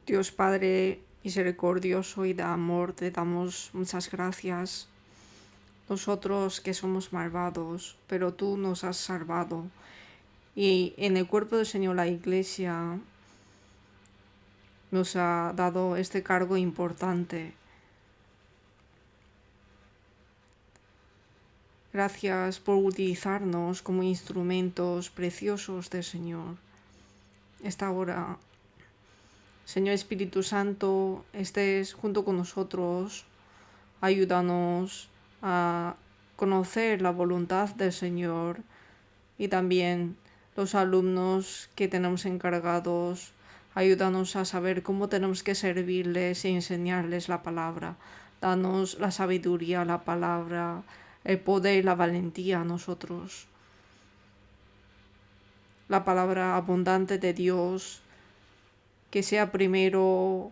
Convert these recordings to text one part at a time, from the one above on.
Dios Padre misericordioso y de amor, te damos muchas gracias. Nosotros que somos malvados, pero tú nos has salvado. Y en el cuerpo del Señor, la Iglesia nos ha dado este cargo importante. Gracias por utilizarnos como instrumentos preciosos del Señor. Esta hora, Señor Espíritu Santo, estés junto con nosotros. Ayúdanos a conocer la voluntad del Señor y también los alumnos que tenemos encargados. Ayúdanos a saber cómo tenemos que servirles y enseñarles la palabra. Danos la sabiduría, la palabra, el poder y la valentía a nosotros. La palabra abundante de Dios, que sea primero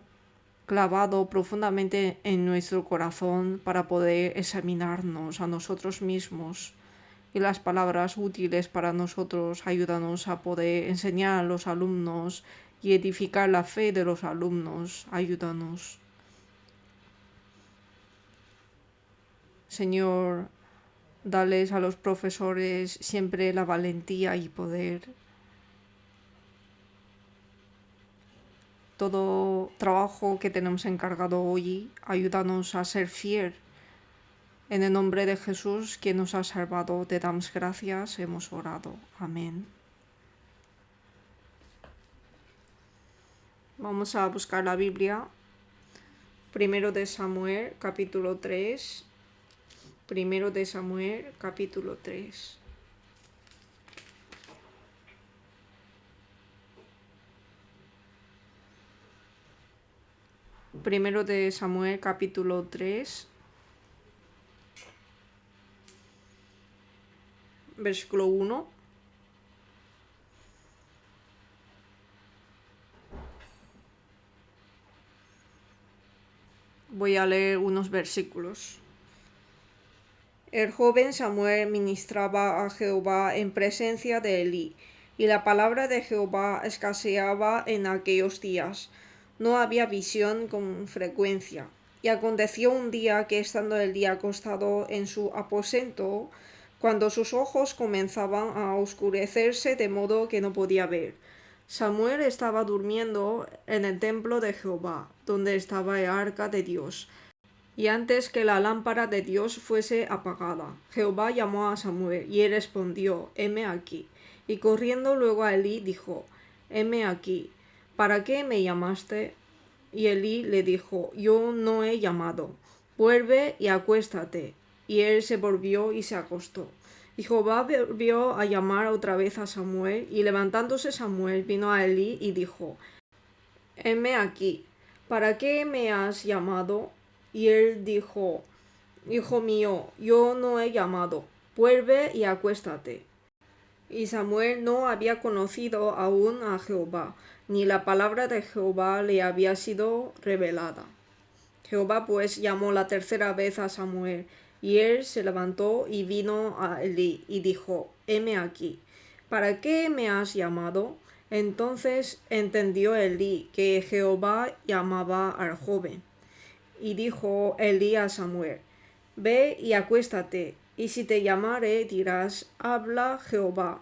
clavado profundamente en nuestro corazón para poder examinarnos a nosotros mismos, y las palabras útiles para nosotros ayúdanos a poder enseñar a los alumnos y edificar la fe de los alumnos. Ayúdanos. Señor, dales a los profesores siempre la valentía y poder. Todo trabajo que tenemos encargado hoy, ayúdanos a ser fiel. En el nombre de Jesús, quien nos ha salvado, te damos gracias, hemos orado. Amén. Vamos a buscar la Biblia. Primero de Samuel, capítulo 3. Primero de Samuel, capítulo 3. Primero de Samuel, capítulo 3. Versículo 1. Voy a leer unos versículos. El joven Samuel ministraba a Jehová en presencia de Elí, y la palabra de Jehová escaseaba en aquellos días. No había visión con frecuencia. Y aconteció un día que estando Elí acostado en su aposento, cuando sus ojos comenzaban a oscurecerse de modo que no podía ver, Samuel estaba durmiendo en el templo de Jehová, donde estaba el arca de Dios. Y antes que la lámpara de Dios fuese apagada, Jehová llamó a Samuel, y él respondió: heme aquí. Y corriendo luego a Elí dijo: heme aquí. ¿Para qué me llamaste? Y Elí le dijo: yo no he llamado. Vuelve y acuéstate. Y él se volvió y se acostó. Y Jehová volvió a llamar otra vez a Samuel, y levantándose Samuel vino a Elí y dijo: heme aquí. ¿Para qué me has llamado? Y él dijo: hijo mío, yo no he llamado. Vuelve y acuéstate. Y Samuel no había conocido aún a Jehová, ni la palabra de Jehová le había sido revelada. Jehová pues llamó la tercera vez a Samuel, y él se levantó y vino a Elí, y dijo: heme aquí. ¿Para qué me has llamado? Entonces entendió Elí que Jehová llamaba al joven. Y dijo Elí a Samuel: ve y acuéstate, y si te llamare dirás: habla Jehová,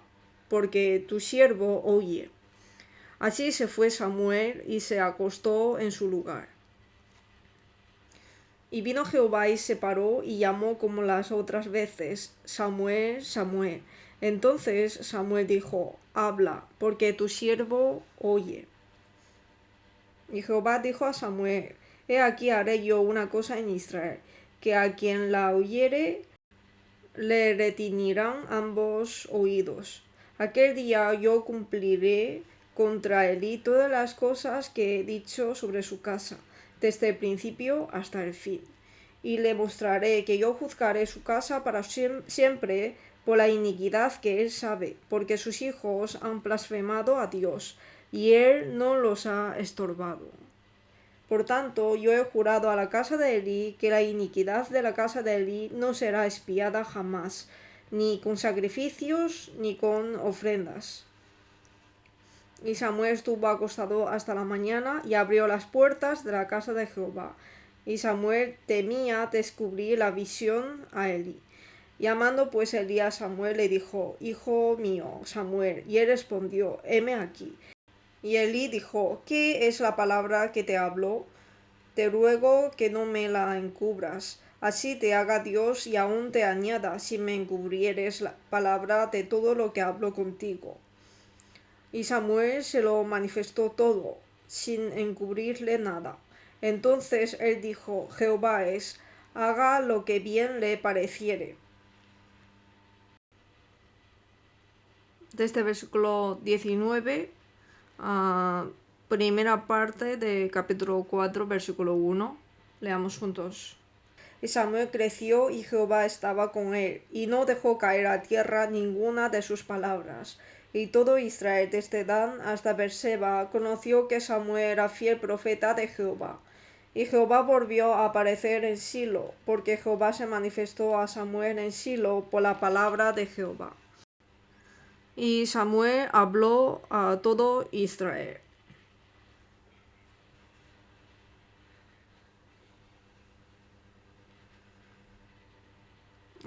porque tu siervo oye. Así se fue Samuel y se acostó en su lugar. Y vino Jehová y se paró y llamó como las otras veces: Samuel, Samuel. Entonces Samuel dijo: habla, porque tu siervo oye. Y Jehová dijo a Samuel: he aquí haré yo una cosa en Israel, que a quien la oyere le retiñirán ambos oídos. Aquel día yo cumpliré contra Elí todas las cosas que he dicho sobre su casa, desde el principio hasta el fin. Y le mostraré que yo juzgaré su casa para siempre por la iniquidad que él sabe, porque sus hijos han blasfemado a Dios, y él no los ha estorbado. Por tanto, yo he jurado a la casa de Elí que la iniquidad de la casa de Elí no será expiada jamás, ni con sacrificios ni con ofrendas. Y Samuel estuvo acostado hasta la mañana y abrió las puertas de la casa de Jehová. Y Samuel temía descubrir la visión a Elí. Llamando pues Elí a Samuel le dijo: Hijo mío, Samuel. Y él respondió: heme aquí. Y Elí dijo: ¿qué es la palabra que te habló? Te ruego que no me la encubras. Así te haga Dios y aún te añada si me encubrieres la palabra de todo lo que hablo contigo. Y Samuel se lo manifestó todo, sin encubrirle nada. Entonces él dijo: Jehová es, haga lo que bien le pareciere. Desde versículo 19 a primera parte de capítulo 4, versículo 1. Leamos juntos. Y Samuel creció y Jehová estaba con él, y no dejó caer a tierra ninguna de sus palabras. Y todo Israel desde Dan hasta Berseba conoció que Samuel era fiel profeta de Jehová. Y Jehová volvió a aparecer en Silo, porque Jehová se manifestó a Samuel en Silo por la palabra de Jehová. Y Samuel habló a todo Israel.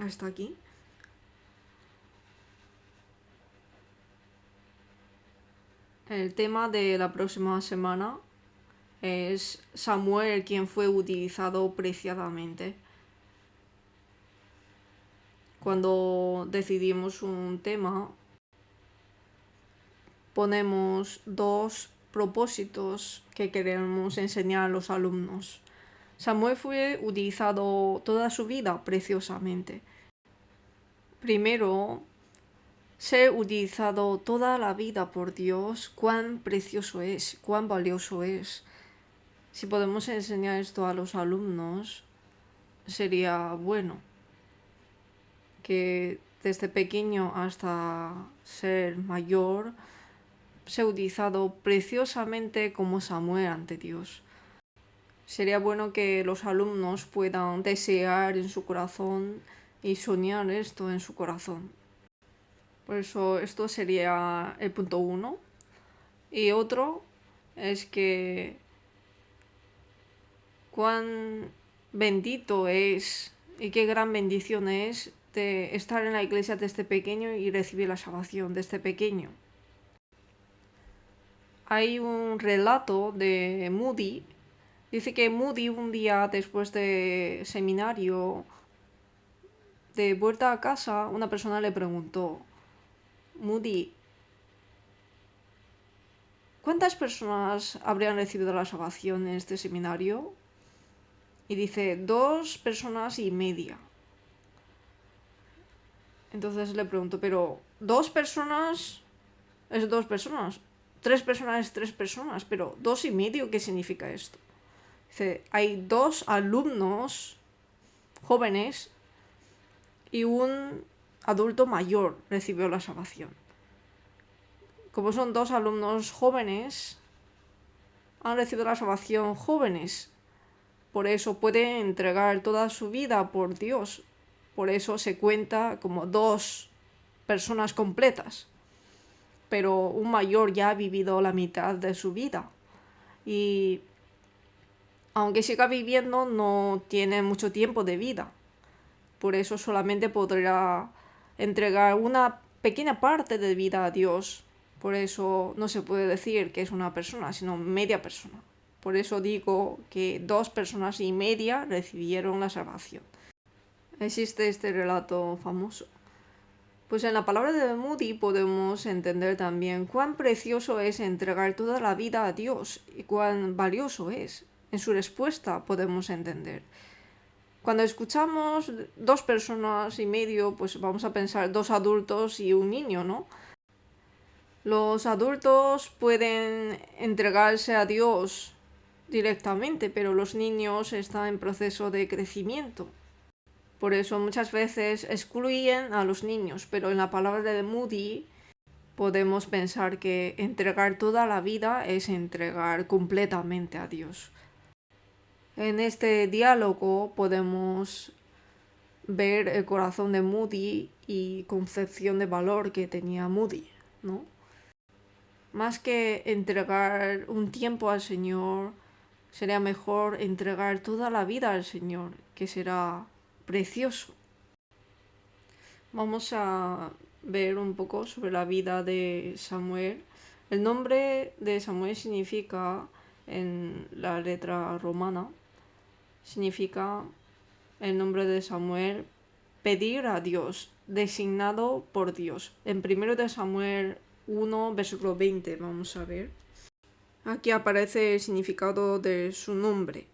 Hasta aquí. El tema de la próxima semana es Samuel quien fue utilizado preciadamente. Cuando decidimos un tema, ponemos dos propósitos que queremos enseñar a los alumnos. Samuel fue utilizado toda su vida preciosamente. Primero, ser utilizado toda la vida por Dios, cuán precioso es, cuán valioso es. Si podemos enseñar esto a los alumnos, sería bueno que desde pequeño hasta ser mayor sea utilizado preciosamente como Samuel ante Dios. Sería bueno que los alumnos puedan desear en su corazón y soñar esto en su corazón. Por eso esto sería el punto 1. Y otro es que cuán bendito es y qué gran bendición es de estar en la iglesia desde pequeño y recibir la salvación desde pequeño. Hay un relato de Moody. Dice que Moody un día después de seminario, de vuelta a casa, una persona le preguntó: Moody, ¿cuántas personas habrían recibido la salvación en este seminario? Y dice: 2 personas y media. Entonces le pregunto: pero 2 personas es 2 personas, 3 personas es 3 personas, pero 2 y medio, ¿qué significa esto? Dice: hay 2 alumnos jóvenes y un adulto mayor recibió la salvación. Como son 2 alumnos jóvenes, han recibido la salvación jóvenes. Por eso pueden entregar toda su vida por Dios. Por eso se cuenta como 2 personas completas. Pero un mayor ya ha vivido la mitad de su vida. Y aunque siga viviendo, no tiene mucho tiempo de vida. Por eso solamente podrá entregar una pequeña parte de vida a Dios. Por eso no se puede decir que es una persona, sino media persona. Por eso digo que 2 personas y media recibieron la salvación. Existe este relato famoso. Pues en la palabra de Moody podemos entender también cuán precioso es entregar toda la vida a Dios y cuán valioso es. En su respuesta podemos entender. Cuando escuchamos 2 personas y medio, pues vamos a pensar 2 adultos y un niño, ¿no? Los adultos pueden entregarse a Dios directamente, pero los niños están en proceso de crecimiento. Por eso muchas veces excluyen a los niños, pero en la palabra de Moody podemos pensar que entregar toda la vida es entregar completamente a Dios. En este diálogo podemos ver el corazón de Moody y concepción de valor que tenía Moody, ¿no? más que entregar un tiempo al Señor, sería mejor entregar toda la vida al Señor, que será precioso. Vamos a ver un poco sobre la vida de Samuel. El nombre de Samuel significa, en la letra romana, significa el nombre de Samuel, pedir a Dios, designado por Dios. En 1 de Samuel 1, versículo 20, vamos a ver. Aquí aparece el significado de su nombre.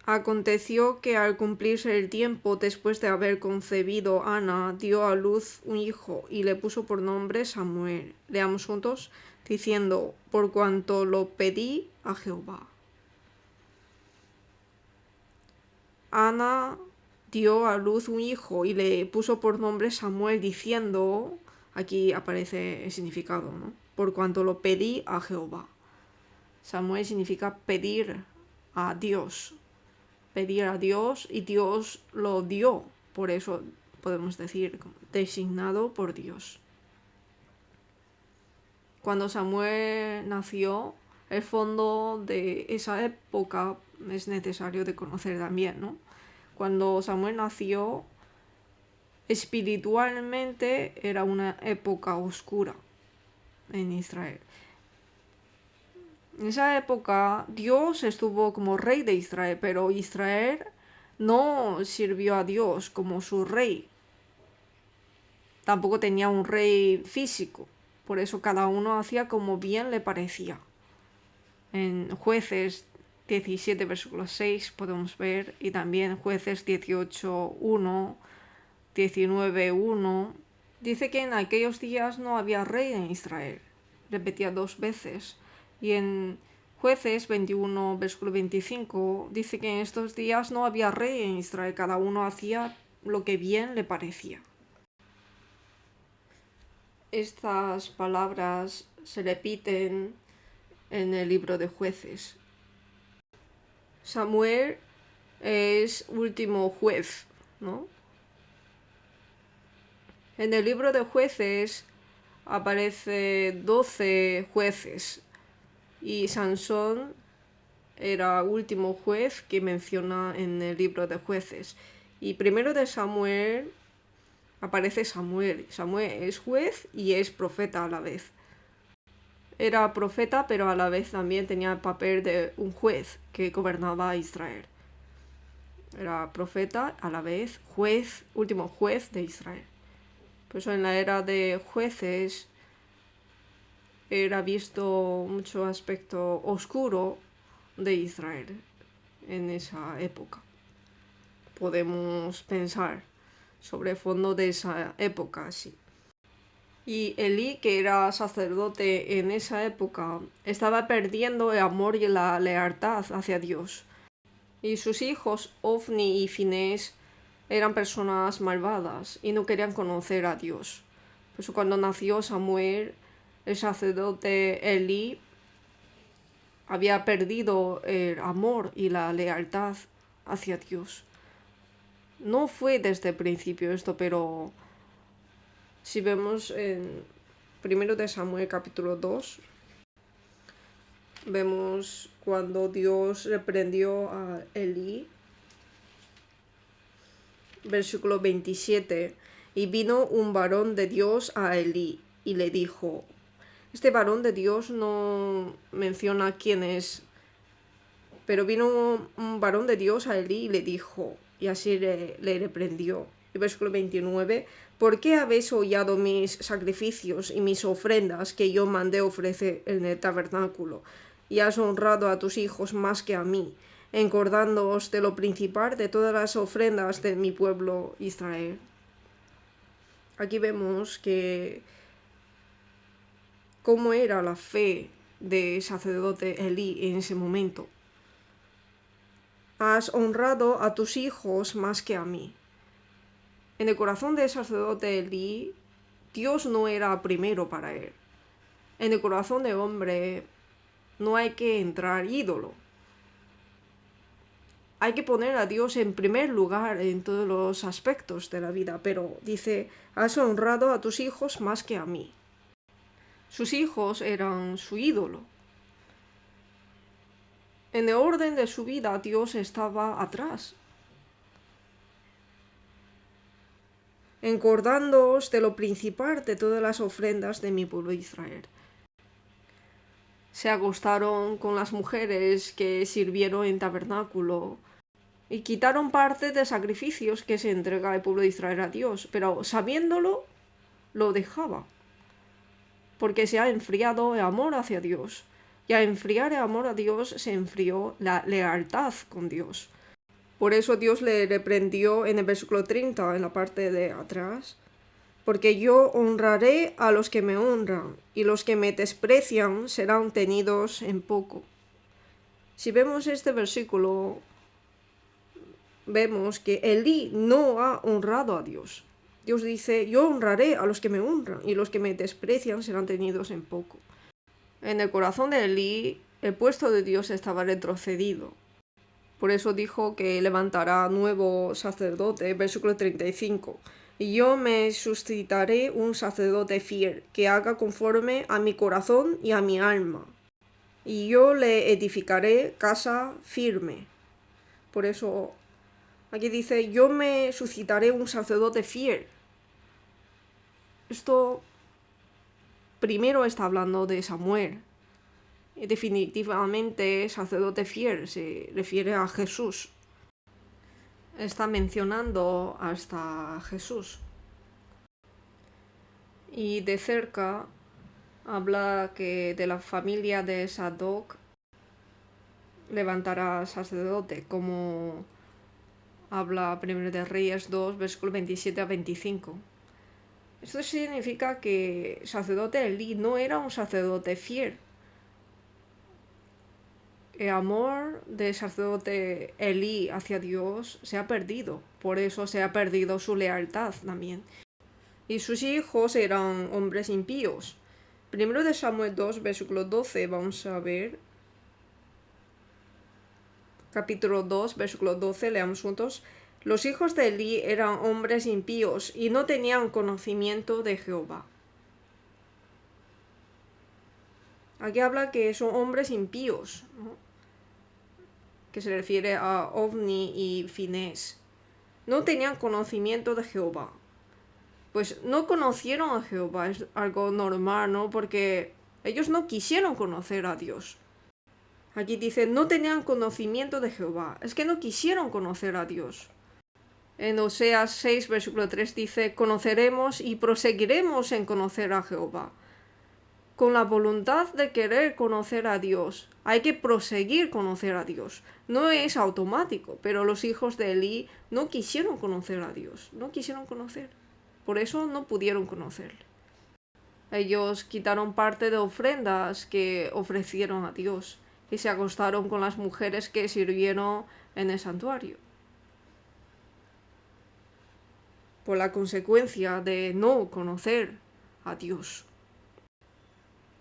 Aconteció que al cumplirse el tiempo, después de haber concebido Ana, dio a luz un hijo y le puso por nombre Samuel. Leamos juntos, diciendo, por cuanto lo pedí a Jehová. Ana dio a luz un hijo y le puso por nombre Samuel, diciendo, aquí aparece el significado, ¿no? Por cuanto lo pedí a Jehová. Samuel significa pedir a Dios. Pedir a Dios y Dios lo dio. Por eso podemos decir designado por Dios. Cuando Samuel nació, el fondo de esa época es necesario de conocer también, ¿no? Cuando Samuel nació, espiritualmente era una época oscura en Israel. En esa época Dios estuvo como rey de Israel, pero Israel no sirvió a Dios como su rey. Tampoco tenía un rey físico, por eso cada uno hacía como bien le parecía. En Jueces 17, versículo 6 podemos ver, y también Jueces 18, 1, 19, 1, dice que en aquellos días no había rey en Israel. Repetía 2 veces. Y en Jueces 21, versículo 25, dice que en estos días no había rey en Israel, cada uno hacía lo que bien le parecía. Estas palabras se repiten en el libro de Jueces. Samuel es último juez, ¿no? En el libro de Jueces aparece 12 jueces y Sansón era último juez que menciona en el libro de Jueces. Y primero de Samuel aparece Samuel. Samuel es juez y es profeta a la vez. Era profeta, pero a la vez también tenía el papel de un juez que gobernaba a Israel. Era profeta, a la vez juez, último juez de Israel. Por eso en la era de jueces era visto mucho aspecto oscuro de Israel en esa época. Podemos pensar sobre el fondo de esa época, sí. Y Elí, que era sacerdote en esa época, estaba perdiendo el amor y la lealtad hacia Dios. Y sus hijos, Ofni y Finés, eran personas malvadas y no querían conocer a Dios. Por eso cuando nació Samuel, el sacerdote Elí había perdido el amor y la lealtad hacia Dios. No fue desde el principio esto, pero si vemos en 1 de Samuel capítulo 2, vemos cuando Dios reprendió a Elí, versículo 27, y vino un varón de Dios a Elí y le dijo, este varón de Dios no menciona quién es, pero vino un varón de Dios a Elí y le dijo, y así le reprendió. Y versículo 29, ¿por qué habéis hollado mis sacrificios y mis ofrendas que yo mandé ofrecer en el tabernáculo? Y has honrado a tus hijos más que a mí, encordándoos de lo principal de todas las ofrendas de mi pueblo Israel. Aquí vemos que cómo era la fe del sacerdote Elí en ese momento. Has honrado a tus hijos más que a mí. En el corazón del sacerdote Elí, Dios no era primero para él. En el corazón del hombre no hay que entrar ídolo. Hay que poner a Dios en primer lugar en todos los aspectos de la vida, pero dice, has honrado a tus hijos más que a mí. Sus hijos eran su ídolo. En el orden de su vida, Dios estaba atrás, encordándoos de lo principal de todas las ofrendas de mi pueblo Israel. Se acostaron con las mujeres que sirvieron en tabernáculo y quitaron parte de sacrificios que se entrega el pueblo de Israel a Dios, pero sabiéndolo, lo dejaba, porque se ha enfriado el amor hacia Dios. Y al enfriar el amor a Dios se enfrió la lealtad con Dios. Por eso Dios le reprendió en el versículo 30, en la parte de atrás, porque yo honraré a los que me honran, y los que me desprecian serán tenidos en poco. Si vemos este versículo, vemos que Elí no ha honrado a Dios. Dios dice, yo honraré a los que me honran, y los que me desprecian serán tenidos en poco. En el corazón de Elí, el puesto de Dios estaba retrocedido. Por eso dijo que levantará nuevo sacerdote, versículo 35. Y yo me suscitaré un sacerdote fiel, que haga conforme a mi corazón y a mi alma. Y yo le edificaré casa firme. Por eso aquí dice, yo me suscitaré un sacerdote fiel. Esto primero está hablando de Samuel. Y definitivamente sacerdote fiel se refiere a Jesús. Está mencionando hasta Jesús. Y de cerca habla que de la familia de Sadoc levantará sacerdote, como habla 1 de Reyes 2, versículo 27 a 25. Esto significa que sacerdote Elí no era un sacerdote fiel. El amor del sacerdote Elí hacia Dios se ha perdido, por eso se ha perdido su lealtad también. Y sus hijos eran hombres impíos. 1 de Samuel 2, versículo 12, vamos a ver. Capítulo 2, versículo 12, leamos juntos. Los hijos de Elí eran hombres impíos y no tenían conocimiento de Jehová. Aquí habla que son hombres impíos, ¿no? Que se refiere a Ofni y Finés. No tenían conocimiento de Jehová. Pues no conocieron a Jehová, es algo normal, ¿no? Porque ellos no quisieron conocer a Dios. Aquí dice, no tenían conocimiento de Jehová. Es que no quisieron conocer a Dios. En Oseas 6, versículo 3 dice, conoceremos y proseguiremos en conocer a Jehová. Con la voluntad de querer conocer a Dios, hay que proseguir conocer a Dios. No es automático, pero los hijos de Elí no quisieron conocer a Dios, no quisieron conocer. Por eso no pudieron conocerle. Ellos quitaron parte de ofrendas que ofrecieron a Dios y se acostaron con las mujeres que sirvieron en el santuario. Por la consecuencia de no conocer a Dios.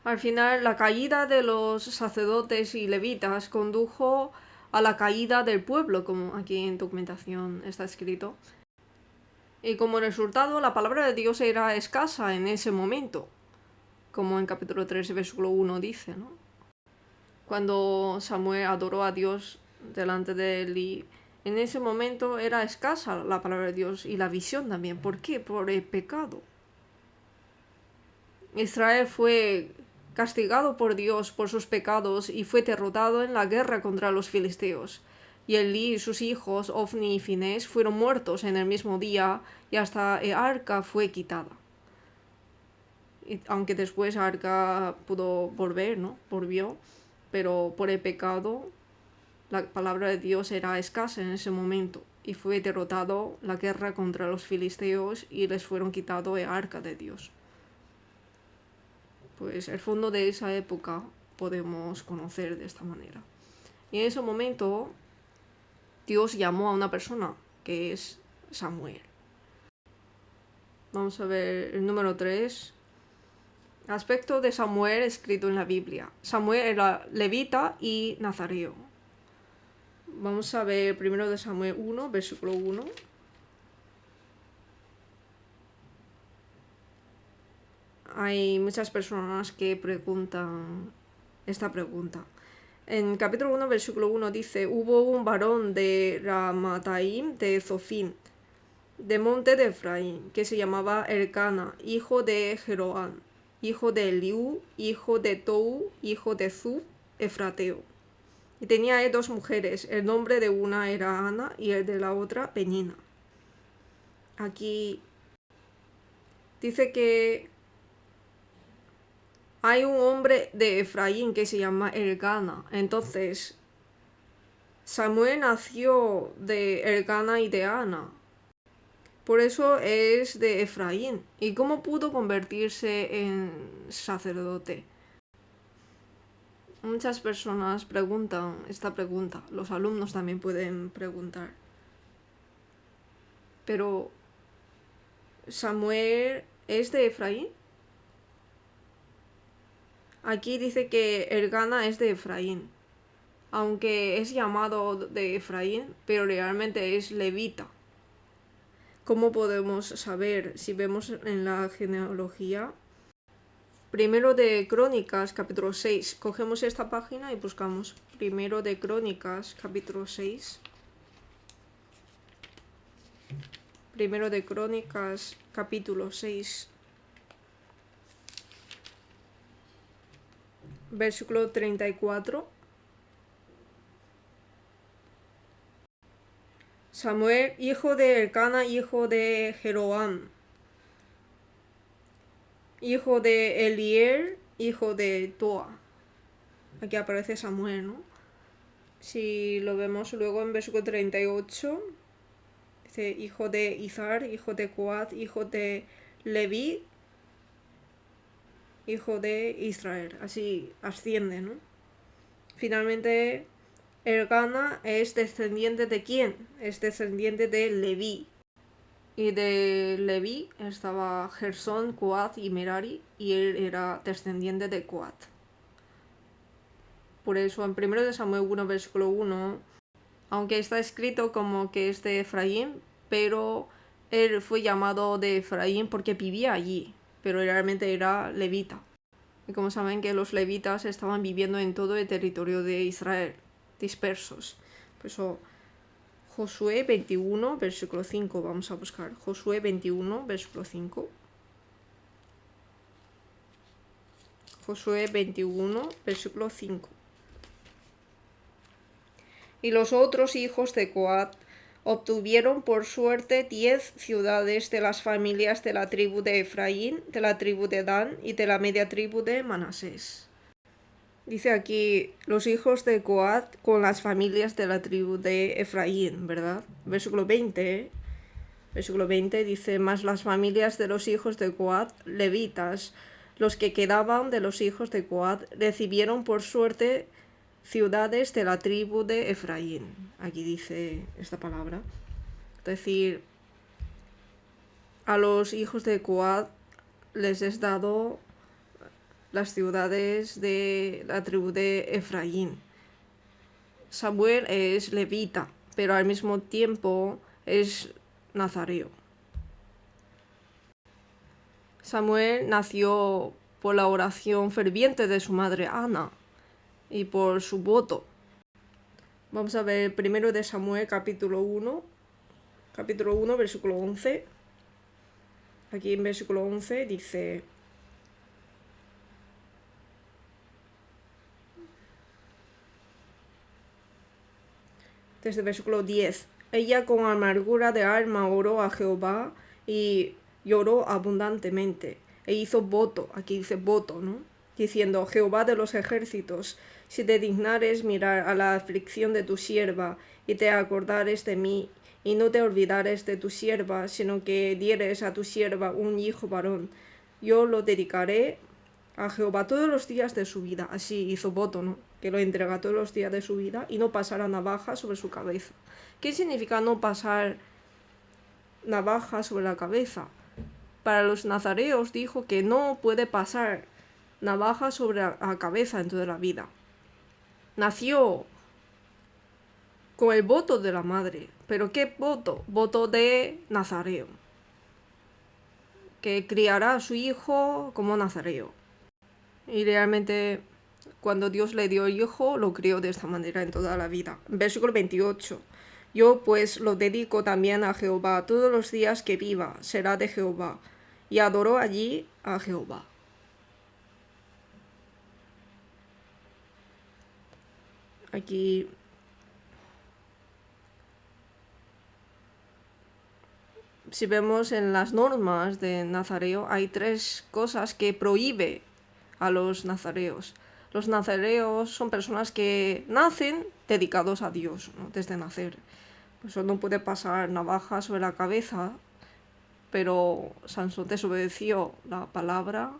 Al final, la caída de los sacerdotes y levitas condujo a la caída del pueblo, como aquí en documentación está escrito. Y como resultado, la palabra de Dios era escasa en ese momento, como en capítulo 3, versículo 1 dice, ¿no? Cuando Samuel adoró a Dios delante de él, y en ese momento era escasa la palabra de Dios y la visión también. ¿Por qué? Por el pecado. Israel fue castigado por Dios por sus pecados y fue derrotado en la guerra contra los filisteos. Y Elí y sus hijos, Ofni y Finés, fueron muertos en el mismo día y hasta el arca fue quitada. Y aunque después arca pudo volver, ¿no? Volvió, pero por el pecado la palabra de Dios era escasa en ese momento y fue derrotado la guerra contra los filisteos y les fueron quitado el arca de Dios. Pues el fondo de esa época podemos conocer de esta manera. Y en ese momento Dios llamó a una persona, que es Samuel. Vamos a ver el número 3. Aspecto de Samuel escrito en la Biblia. Samuel era levita y nazareo. Vamos a ver primero de Samuel 1, versículo 1. hay muchas personas que preguntan esta pregunta. En capítulo 1, versículo 1 dice: hubo un varón de Ramataim de Zofim, de monte de Efraín, que se llamaba Elcana, hijo de Jeroam, hijo de Eliú, hijo de Tou, hijo de Zuf, efrateo. Y tenía él 2 mujeres, el nombre de una era Ana y el de la otra Penina. Aquí dice que hay un hombre de Efraín que se llama Elcana. Entonces, Samuel nació de Elcana y de Ana. Por eso es de Efraín. ¿Y cómo pudo convertirse en sacerdote? Muchas personas preguntan esta pregunta. Los alumnos también pueden preguntar. Pero, ¿Samuel es de Efraín? Aquí dice que Elcana es de Efraín. Aunque es llamado de Efraín, pero realmente es levita. ¿Cómo podemos saber si vemos en la genealogía? Primero de Crónicas, capítulo 6. Cogemos esta página y buscamos Primero de Crónicas, capítulo 6. Primero de Crónicas, capítulo 6. Versículo 34. Samuel, hijo de Elcana, hijo de Jeroam, hijo de Eliel, hijo de Toa. Aquí aparece Samuel, ¿no? Si lo vemos luego en versículo 38, dice hijo de Izar, hijo de Coat, hijo de Leví, hijo de Israel. Así asciende, ¿no? Finalmente, Elcana es descendiente de ¿quién? Es descendiente de Leví. Y de Leví estaba Gersón, Coat y Merari, y él era descendiente de Coat. Por eso en 1 Samuel 1, versículo 1, aunque está escrito como que es de Efraín, pero él fue llamado de Efraín porque vivía allí, pero realmente era levita. Y como saben que los levitas estaban viviendo en todo el territorio de Israel, dispersos. Por eso Josué 21, versículo 5, vamos a buscar. Josué 21, versículo 5. Josué 21, versículo 5. Y los otros hijos de Coat obtuvieron por suerte 10 ciudades de las familias de la tribu de Efraín, de la tribu de Dan y de la media tribu de Manasés. Dice aquí los hijos de Coat con las familias de la tribu de Efraín, ¿verdad? Versículo 20. Versículo 20 dice: mas las familias de los hijos de Coat, levitas, los que quedaban de los hijos de Coat, recibieron por suerte ciudades de la tribu de Efraín. Aquí dice esta palabra. Es decir, a los hijos de Coat les es dado las ciudades de la tribu de Efraín. Samuel es levita, pero al mismo tiempo es nazareo. Samuel nació por la oración ferviente de su madre Ana y por su voto. Vamos a ver primero de Samuel capítulo 1, versículo 11. Aquí en versículo 11 dice: desde el versículo 10, ella con amargura de alma oró a Jehová y lloró abundantemente e hizo voto, aquí dice voto, ¿no? Diciendo: Jehová de los ejércitos, si te dignares mirar a la aflicción de tu sierva y te acordares de mí y no te olvidares de tu sierva, sino que dieres a tu sierva un hijo varón, yo lo dedicaré a Jehová todos los días de su vida. Así hizo voto, ¿no? Que lo entrega todos los días de su vida y no pasará navaja sobre su cabeza. ¿Qué significa no pasar navaja sobre la cabeza? Para los nazareos dijo que no puede pasar navaja sobre la cabeza en toda la vida. Nació con el voto de la madre. ¿Pero qué voto? Voto de nazareo. Ok, que criará a su hijo como nazareo. Y realmente cuando Dios le dio hijo, lo crió de esta manera en toda la vida. Versículo 28. Yo pues lo dedico también a Jehová, todos los días que viva será de Jehová. Y adoró allí a Jehová. Aquí si vemos en las normas de nazareo, hay 3 cosas que prohíbe a los nazareos. Los nazareos son personas que nacen dedicados a Dios, ¿no? Desde nacer. Por eso no puede pasar navaja sobre la cabeza, pero Sansón desobedeció la palabra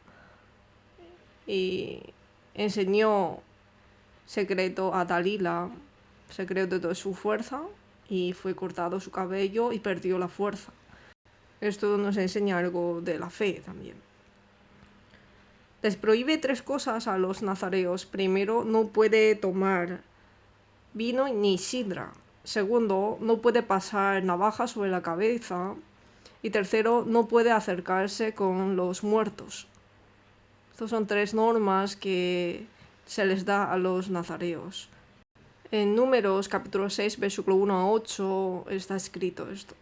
y enseñó secreto a Dalila, secreto de su fuerza, y fue cortado su cabello y perdió la fuerza. Esto nos enseña algo de la fe también. Les prohíbe 3 cosas a los nazareos. Primero, no puede tomar vino ni sidra. Segundo, no puede pasar navaja sobre la cabeza. Y tercero, no puede acercarse con los muertos. Estas son 3 normas que se les da a los nazareos. En Números capítulo 6, versículo 1 a 8 está escrito esto.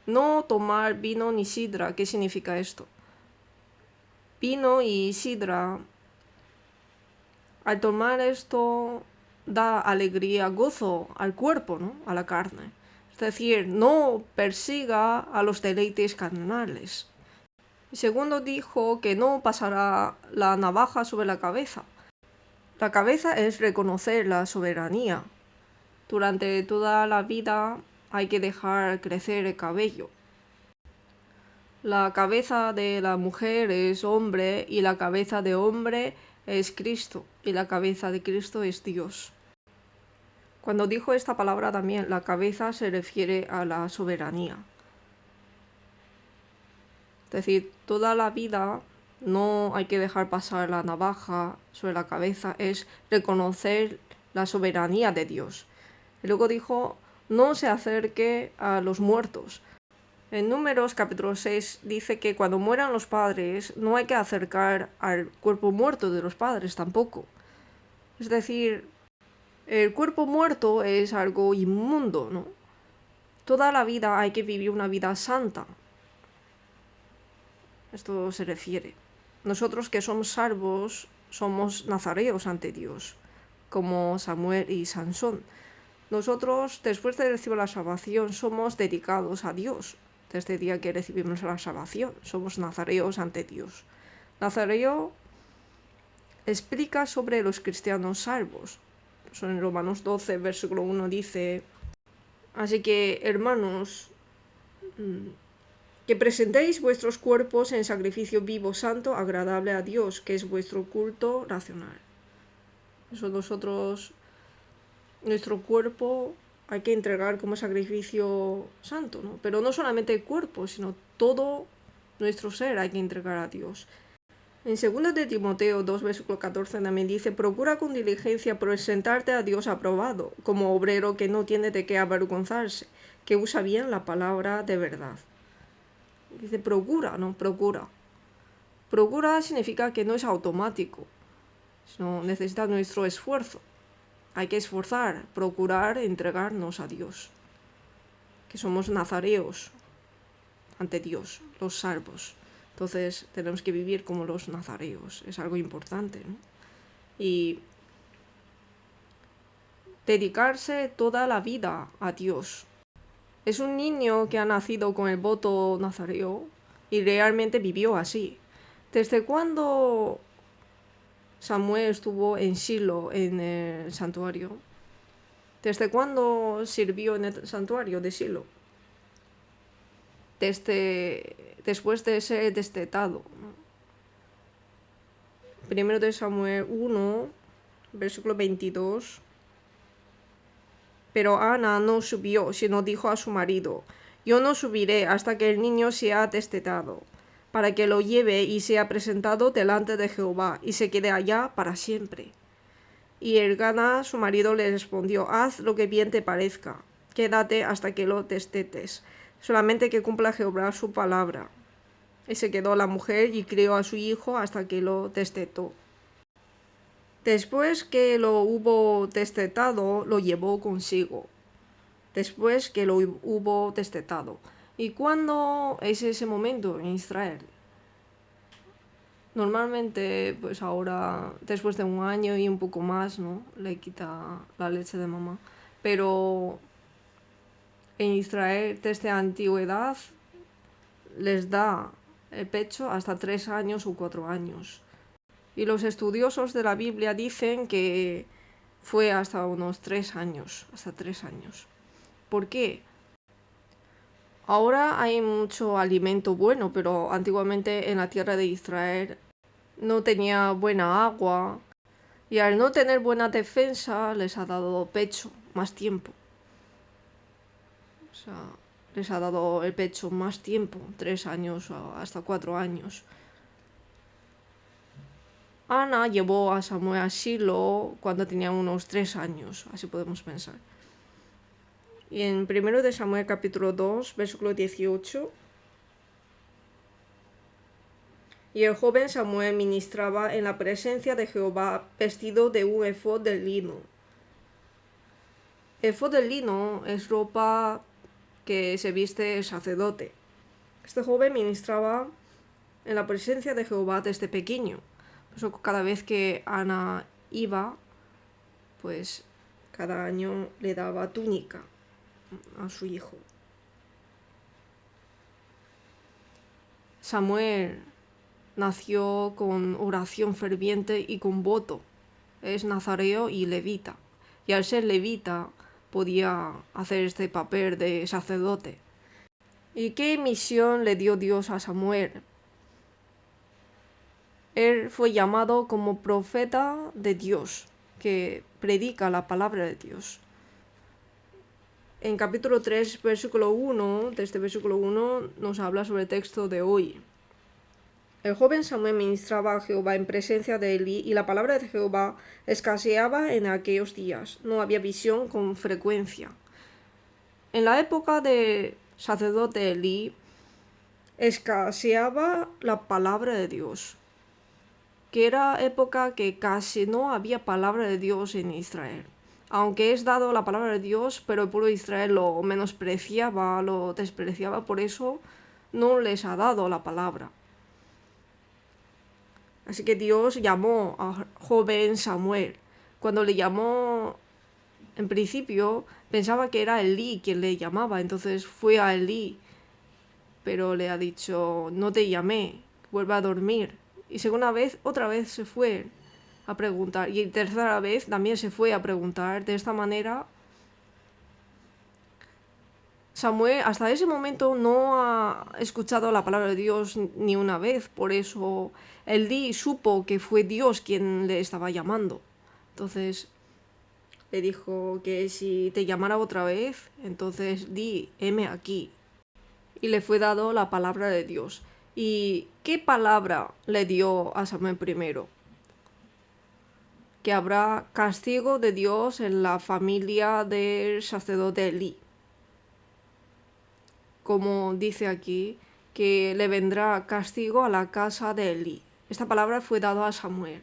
No tomar vino ni sidra. ¿Qué significa esto? Vino y sidra, al tomar esto, da alegría, gozo al cuerpo, ¿no? A la carne. Es decir, no persiga a los deleites carnales. Y segundo, dijo que no pasará la navaja sobre la cabeza. La cabeza es reconocer la soberanía. Durante toda la vida hay que dejar crecer el cabello. La cabeza de la mujer es hombre y la cabeza de hombre es Cristo y la cabeza de Cristo es Dios. Cuando dijo esta palabra también, la cabeza se refiere a la soberanía. Es decir, toda la vida no hay que dejar pasar la navaja sobre la cabeza, es reconocer la soberanía de Dios. Y luego dijo, no se acerque a los muertos. En Números capítulo 6 dice que cuando mueran los padres no hay que acercar al cuerpo muerto de los padres tampoco. Es decir, el cuerpo muerto es algo inmundo, ¿no? Toda la vida hay que vivir una vida santa. Esto se refiere. Nosotros que somos salvos somos nazareos ante Dios, como Samuel y Sansón. Nosotros, después de recibir la salvación, somos dedicados a Dios. Desde el día que recibimos la salvación, somos nazareos ante Dios. Nazareo explica sobre los cristianos salvos. En Romanos 12, versículo 1 dice, así que, hermanos, que presentéis vuestros cuerpos en sacrificio vivo, santo, agradable a Dios, que es vuestro culto racional. Eso nosotros, nuestro cuerpo hay que entregar como sacrificio santo, ¿no? Pero no solamente el cuerpo, sino todo nuestro ser hay que entregar a Dios. En 2 de Timoteo 2, versículo 14 también dice, procura con diligencia presentarte a Dios aprobado, como obrero que no tiene de qué avergonzarse, que usa bien la palabra de verdad. Dice procura, ¿no? Procura. Procura significa que no es automático, sino necesita nuestro esfuerzo. Hay que esforzar, procurar entregarnos a Dios, que somos nazareos ante Dios, los salvos. Entonces tenemos que vivir como los nazareos, es algo importante, ¿no? Y dedicarse toda la vida a Dios. Es un niño que ha nacido con el voto nazareo y realmente vivió así. ¿Desde cuándo Samuel estuvo en Silo, en el santuario? ¿Desde cuándo sirvió en el santuario de Silo? Después de ser destetado, ¿no? Primero de Samuel 1, versículo 22. Pero Ana no subió, sino dijo a su marido, yo no subiré hasta que el niño sea destetado, para que lo lleve y sea presentado delante de Jehová, y se quede allá para siempre. Y Elcana, su marido, le respondió, haz lo que bien te parezca, quédate hasta que lo destetes, solamente que cumpla Jehová su palabra. Y se quedó la mujer y crió a su hijo hasta que lo destetó. Después que lo hubo destetado, lo llevó consigo. Después que lo hubo destetado. ¿Y cuándo es ese momento en Israel? Normalmente, pues ahora, después de un año y un poco más, ¿no? Le quita la leche de mamá. Pero en Israel, desde antigüedad, les da el pecho hasta 3 años o 4 años. Y los estudiosos de la Biblia dicen que fue hasta unos 3 años, hasta 3 años. ¿Por qué? Ahora hay mucho alimento bueno, pero antiguamente en la tierra de Israel no tenía buena agua y al no tener buena defensa les ha dado pecho más tiempo. O sea, les ha dado el pecho más tiempo, 3 años o hasta 4 años. Ana llevó a Samuel a Silo cuando tenía unos 3 años, así podemos pensar. Y en 1 de Samuel capítulo 2, versículo 18, y el joven Samuel ministraba en la presencia de Jehová vestido de un efod de lino. Efod de lino es ropa que se viste el sacerdote. Este joven ministraba en la presencia de Jehová desde pequeño. Por eso cada vez que Ana iba, pues cada año le daba túnica a su hijo. Samuel nació con oración ferviente y con voto. Es nazareo y levita. Y al ser levita podía hacer este papel de sacerdote. ¿Y qué misión le dio Dios a Samuel? Él fue llamado como profeta de Dios, que predica la palabra de Dios. En capítulo 3, versículo 1, de este versículo 1 nos habla sobre el texto de hoy. El joven Samuel ministraba a Jehová en presencia de Elí, y la palabra de Jehová escaseaba en aquellos días. No había visión con frecuencia. En la época del sacerdote Elí, escaseaba la palabra de Dios, que era época que casi no había palabra de Dios en Israel. Aunque es dado la palabra de Dios, pero el pueblo de Israel lo menospreciaba, lo despreciaba, por eso no les ha dado la palabra. Así que Dios llamó a joven Samuel. Cuando le llamó, en principio, pensaba que era Elí quien le llamaba, entonces fue a Elí, pero le ha dicho, no te llamé, vuelve a dormir. Y segunda vez, otra vez se fue a preguntar, y tercera vez también se fue a preguntar. De esta manera, Samuel hasta ese momento no ha escuchado la palabra de Dios ni una vez, por eso Elí supo que fue Dios quien le estaba llamando. Entonces le dijo que si te llamara otra vez, entonces di, heme aquí. Y le fue dado la palabra de Dios. ¿Y qué palabra le dio a Samuel primero? Que habrá castigo de Dios en la familia del sacerdote Elí. Como dice aquí, que le vendrá castigo a la casa de Elí. Esta palabra fue dada a Samuel.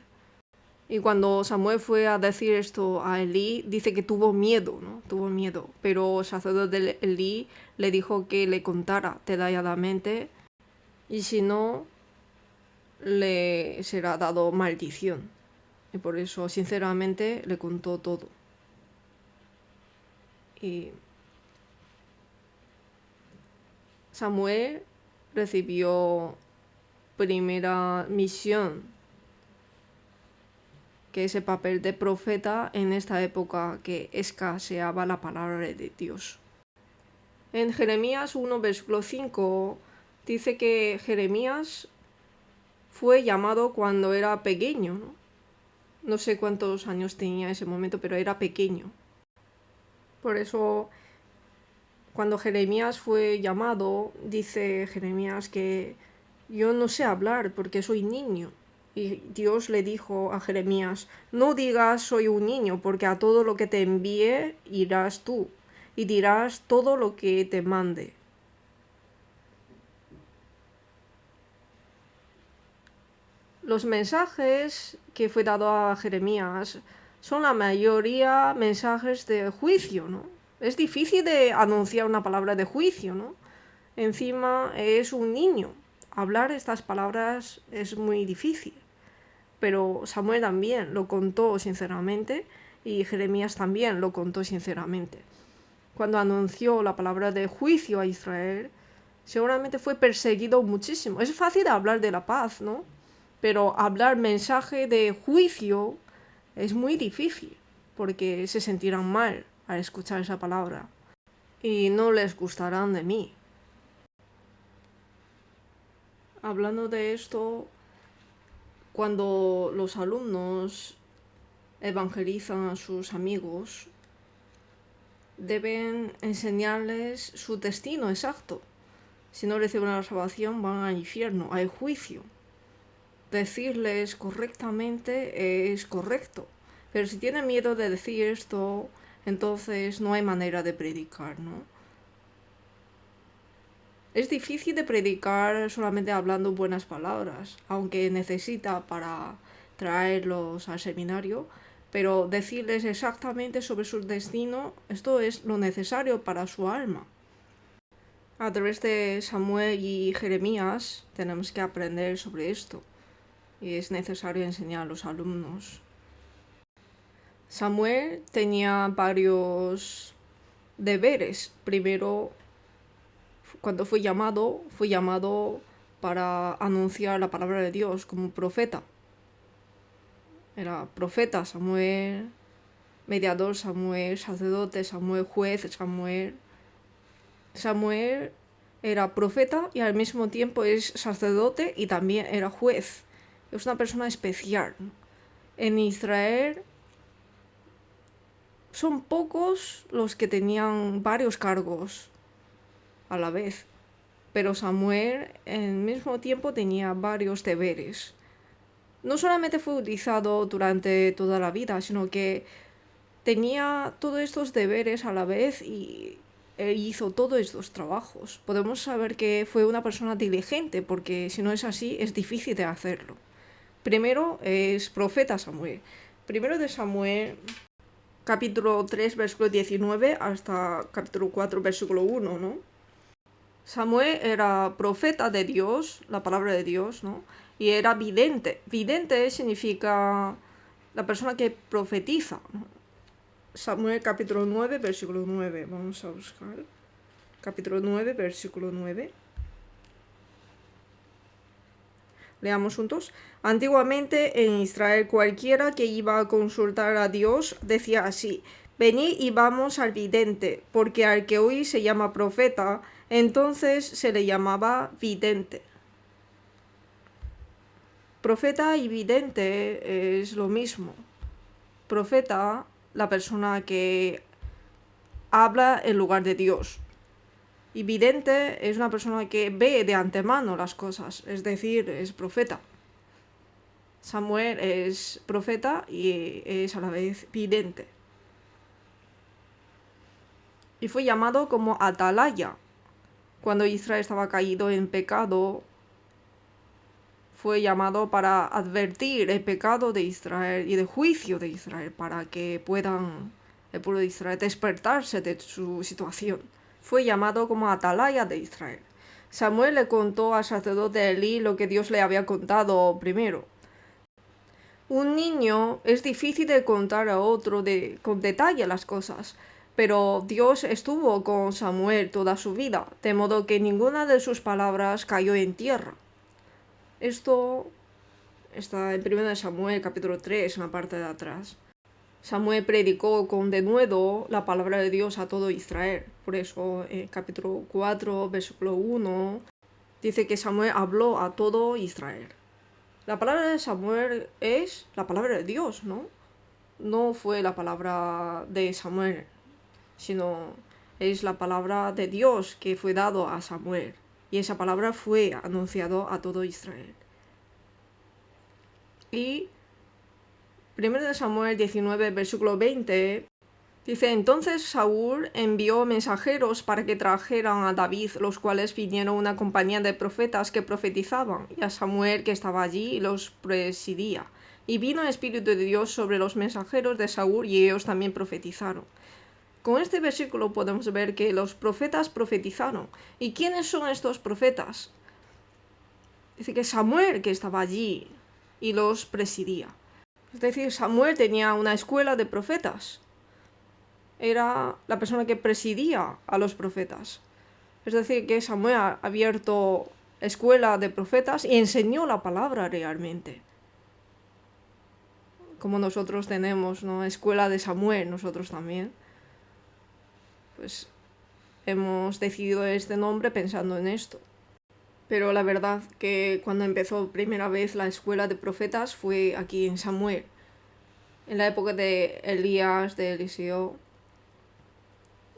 Y cuando Samuel fue a decir esto a Elí, dice que tuvo miedo, ¿no? Tuvo miedo. Pero el sacerdote de Elí le dijo que le contara detalladamente, y si no, le será dado maldición. Y por eso, sinceramente, le contó todo. Y Samuel recibió primera misión, que es el papel de profeta en esta época que escaseaba la palabra de Dios. En Jeremías 1, versículo 5, dice que Jeremías fue llamado cuando era pequeño, ¿no? No sé cuántos años tenía en ese momento, pero era pequeño. Por eso, cuando Jeremías fue llamado, dice Jeremías que yo no sé hablar porque soy niño. Y Dios le dijo a Jeremías, no digas soy un niño, porque a todo lo que te envíe irás tú, y dirás todo lo que te mande. Los mensajes que fue dado a Jeremías son la mayoría mensajes de juicio, ¿no? Es difícil de anunciar una palabra de juicio, ¿no? Encima es un niño. Hablar estas palabras es muy difícil. Pero Samuel también lo contó sinceramente y Jeremías también lo contó sinceramente. Cuando anunció la palabra de juicio a Israel, seguramente fue perseguido muchísimo. Es fácil hablar de la paz, ¿no? Pero hablar mensaje de juicio es muy difícil, porque se sentirán mal al escuchar esa palabra y no les gustarán de mí. Hablando de esto, cuando los alumnos evangelizan a sus amigos, deben enseñarles su destino exacto. Si no reciben la salvación, van al infierno, hay juicio. Decirles correctamente es correcto. Pero si tienen miedo de decir esto, entonces no hay manera de predicar, ¿no? Es difícil de predicar solamente hablando buenas palabras, aunque necesita para traerlos al seminario, pero decirles exactamente sobre su destino, esto es lo necesario para su alma. A través de Samuel y Jeremías tenemos que aprender sobre esto y es necesario enseñar a los alumnos. Samuel tenía varios deberes. Primero, cuando fue llamado para anunciar la palabra de Dios como profeta. Era profeta Samuel, mediador Samuel, sacerdote Samuel, juez Samuel. Samuel era profeta y al mismo tiempo es sacerdote y también era juez. Es una persona especial. En Israel son pocos los que tenían varios cargos a la vez, pero Samuel al mismo tiempo tenía varios deberes. No solamente fue utilizado durante toda la vida, sino que tenía todos estos deberes a la vez y él hizo todos estos trabajos. Podemos saber que fue una persona diligente, porque si no es así, es difícil de hacerlo. Primero es profeta Samuel. Primero de Samuel, capítulo 3, versículo 19, hasta capítulo 4, versículo 1, ¿no? Samuel era profeta de Dios, la palabra de Dios, ¿no? Y era vidente. Vidente significa la persona que profetiza, ¿no? Samuel capítulo 9, versículo 9. Vamos a buscar. Capítulo 9, versículo 9. Leamos juntos. Antiguamente en Israel cualquiera que iba a consultar a Dios decía así: venid y vamos al vidente, porque al que hoy se llama profeta, entonces se le llamaba vidente. Profeta y vidente es lo mismo. Profeta, la persona que habla en lugar de Dios. Y vidente es una persona que ve de antemano las cosas, es decir, es profeta. Samuel es profeta y es a la vez vidente. Y fue llamado como atalaya. Cuando Israel estaba caído en pecado, fue llamado para advertir el pecado de Israel y el juicio de Israel, para que puedan el pueblo de Israel despertarse de su situación. Fue llamado como atalaya de Israel. Samuel le contó al sacerdote Elí lo que Dios le había contado primero. Un niño es difícil de contar a otro con detalle las cosas, pero Dios estuvo con Samuel toda su vida, de modo que ninguna de sus palabras cayó en tierra. Esto está en 1 Samuel capítulo 3, en la parte de atrás. Samuel predicó con denuedo la palabra de Dios a todo Israel. Por eso, en capítulo 4, versículo 1, dice que Samuel habló a todo Israel. La palabra de Samuel es la palabra de Dios, ¿no? No fue la palabra de Samuel, sino es la palabra de Dios que fue dado a Samuel. Y esa palabra fue anunciada a todo Israel. Y 1 Samuel 19, versículo 20, Dice, entonces Saúl envió mensajeros para que trajeran a David, los cuales vinieron una compañía de profetas que profetizaban, y a Samuel que estaba allí y los presidía. Y vino el Espíritu de Dios sobre los mensajeros de Saúl y ellos también profetizaron. Con este versículo podemos ver que los profetas profetizaron. ¿Y quiénes son estos profetas? Dice que Samuel que estaba allí y los presidía. Es decir, Samuel tenía una escuela de profetas. Era la persona que presidía a los profetas. Es decir, que Samuel ha abierto escuela de profetas y enseñó la palabra realmente. Como nosotros tenemos, ¿no? Escuela de Samuel, nosotros también. Pues hemos decidido este nombre pensando en esto. Pero la verdad que cuando empezó primera vez la escuela de profetas fue aquí en Samuel. En la época de Elías, de Eliseo,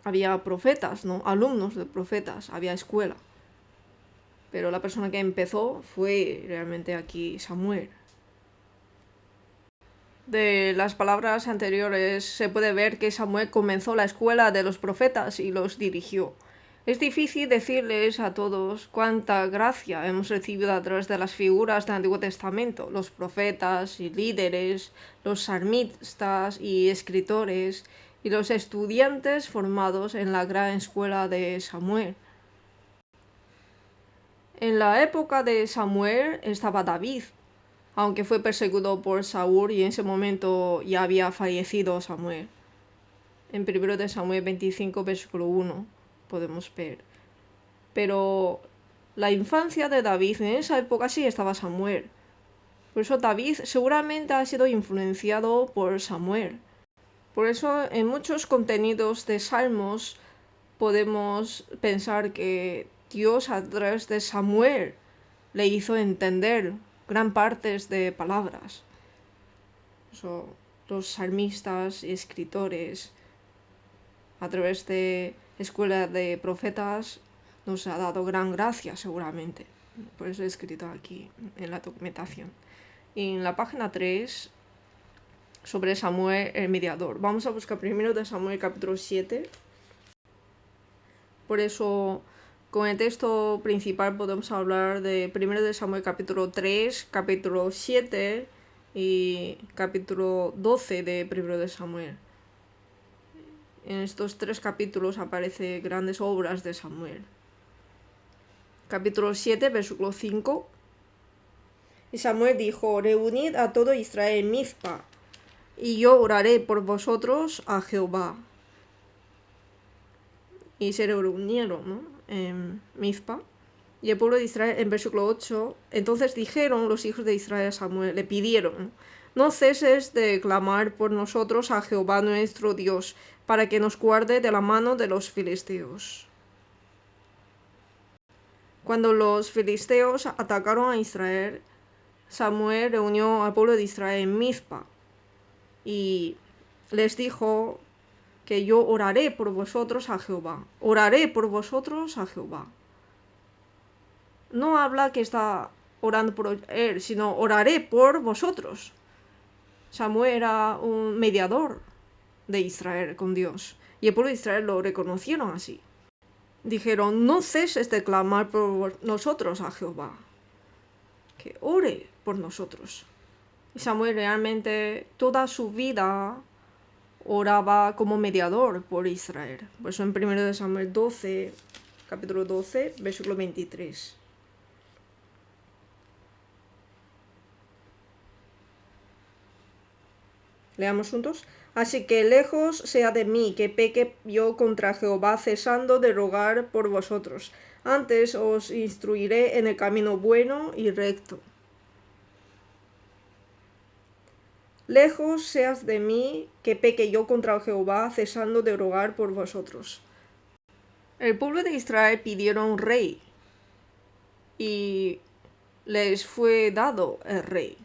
había profetas, ¿no? Alumnos de profetas, había escuela. Pero la persona que empezó fue realmente aquí Samuel. De las palabras anteriores se puede ver que Samuel comenzó la escuela de los profetas y los dirigió. Es difícil decirles a todos cuánta gracia hemos recibido a través de las figuras del Antiguo Testamento, los profetas y líderes, los salmistas y escritores, y los estudiantes formados en la gran escuela de Samuel. En la época de Samuel estaba David, aunque fue perseguido por Saúl y en ese momento ya había fallecido Samuel. En 1 de Samuel 25, versículo 1, podemos ver. Pero la infancia de David en esa época sí estaba Samuel. Por eso David seguramente ha sido influenciado por Samuel. Por eso en muchos contenidos de Salmos podemos pensar que Dios a través de Samuel le hizo entender gran partes de palabras. Eso, los salmistas y escritores a través de escuela de profetas nos ha dado gran gracia seguramente. Por eso he escrito aquí en la documentación. Y en la página 3, sobre Samuel el mediador. Vamos a buscar primero de Samuel capítulo 7. Por eso con el texto principal podemos hablar de 1 de Samuel capítulo 3, capítulo 7 y capítulo 12 de 1 de Samuel. En estos 3 capítulos aparecen grandes obras de Samuel. Capítulo 7, versículo 5. Y Samuel dijo, reunid a todo Israel en Mizpa, y yo oraré por vosotros a Jehová. Y se reunieron, ¿no? En Mizpa. Y el pueblo de Israel, en versículo 8, entonces dijeron los hijos de Israel a Samuel, le pidieron, no ceses de clamar por nosotros a Jehová nuestro Dios, para que nos guarde de la mano de los filisteos. Cuando los filisteos atacaron a Israel, Samuel reunió al pueblo de Israel en Mizpa y les dijo que yo oraré por vosotros a Jehová. Oraré por vosotros a Jehová. No habla que está orando por él, sino oraré por vosotros. Samuel era un mediador de Israel con Dios, y el pueblo de Israel lo reconocieron así. Dijeron, no ceses de clamar por nosotros a Jehová, que ore por nosotros. Y Samuel realmente toda su vida oraba como mediador por Israel. Por eso en 1 de Samuel 12, capítulo 12, versículo 23. Leamos juntos. Así que lejos sea de mí que peque yo contra Jehová, cesando de rogar por vosotros. Antes os instruiré en el camino bueno y recto. Lejos seas de mí que peque yo contra Jehová, cesando de rogar por vosotros. El pueblo de Israel pidieron un rey y les fue dado el rey.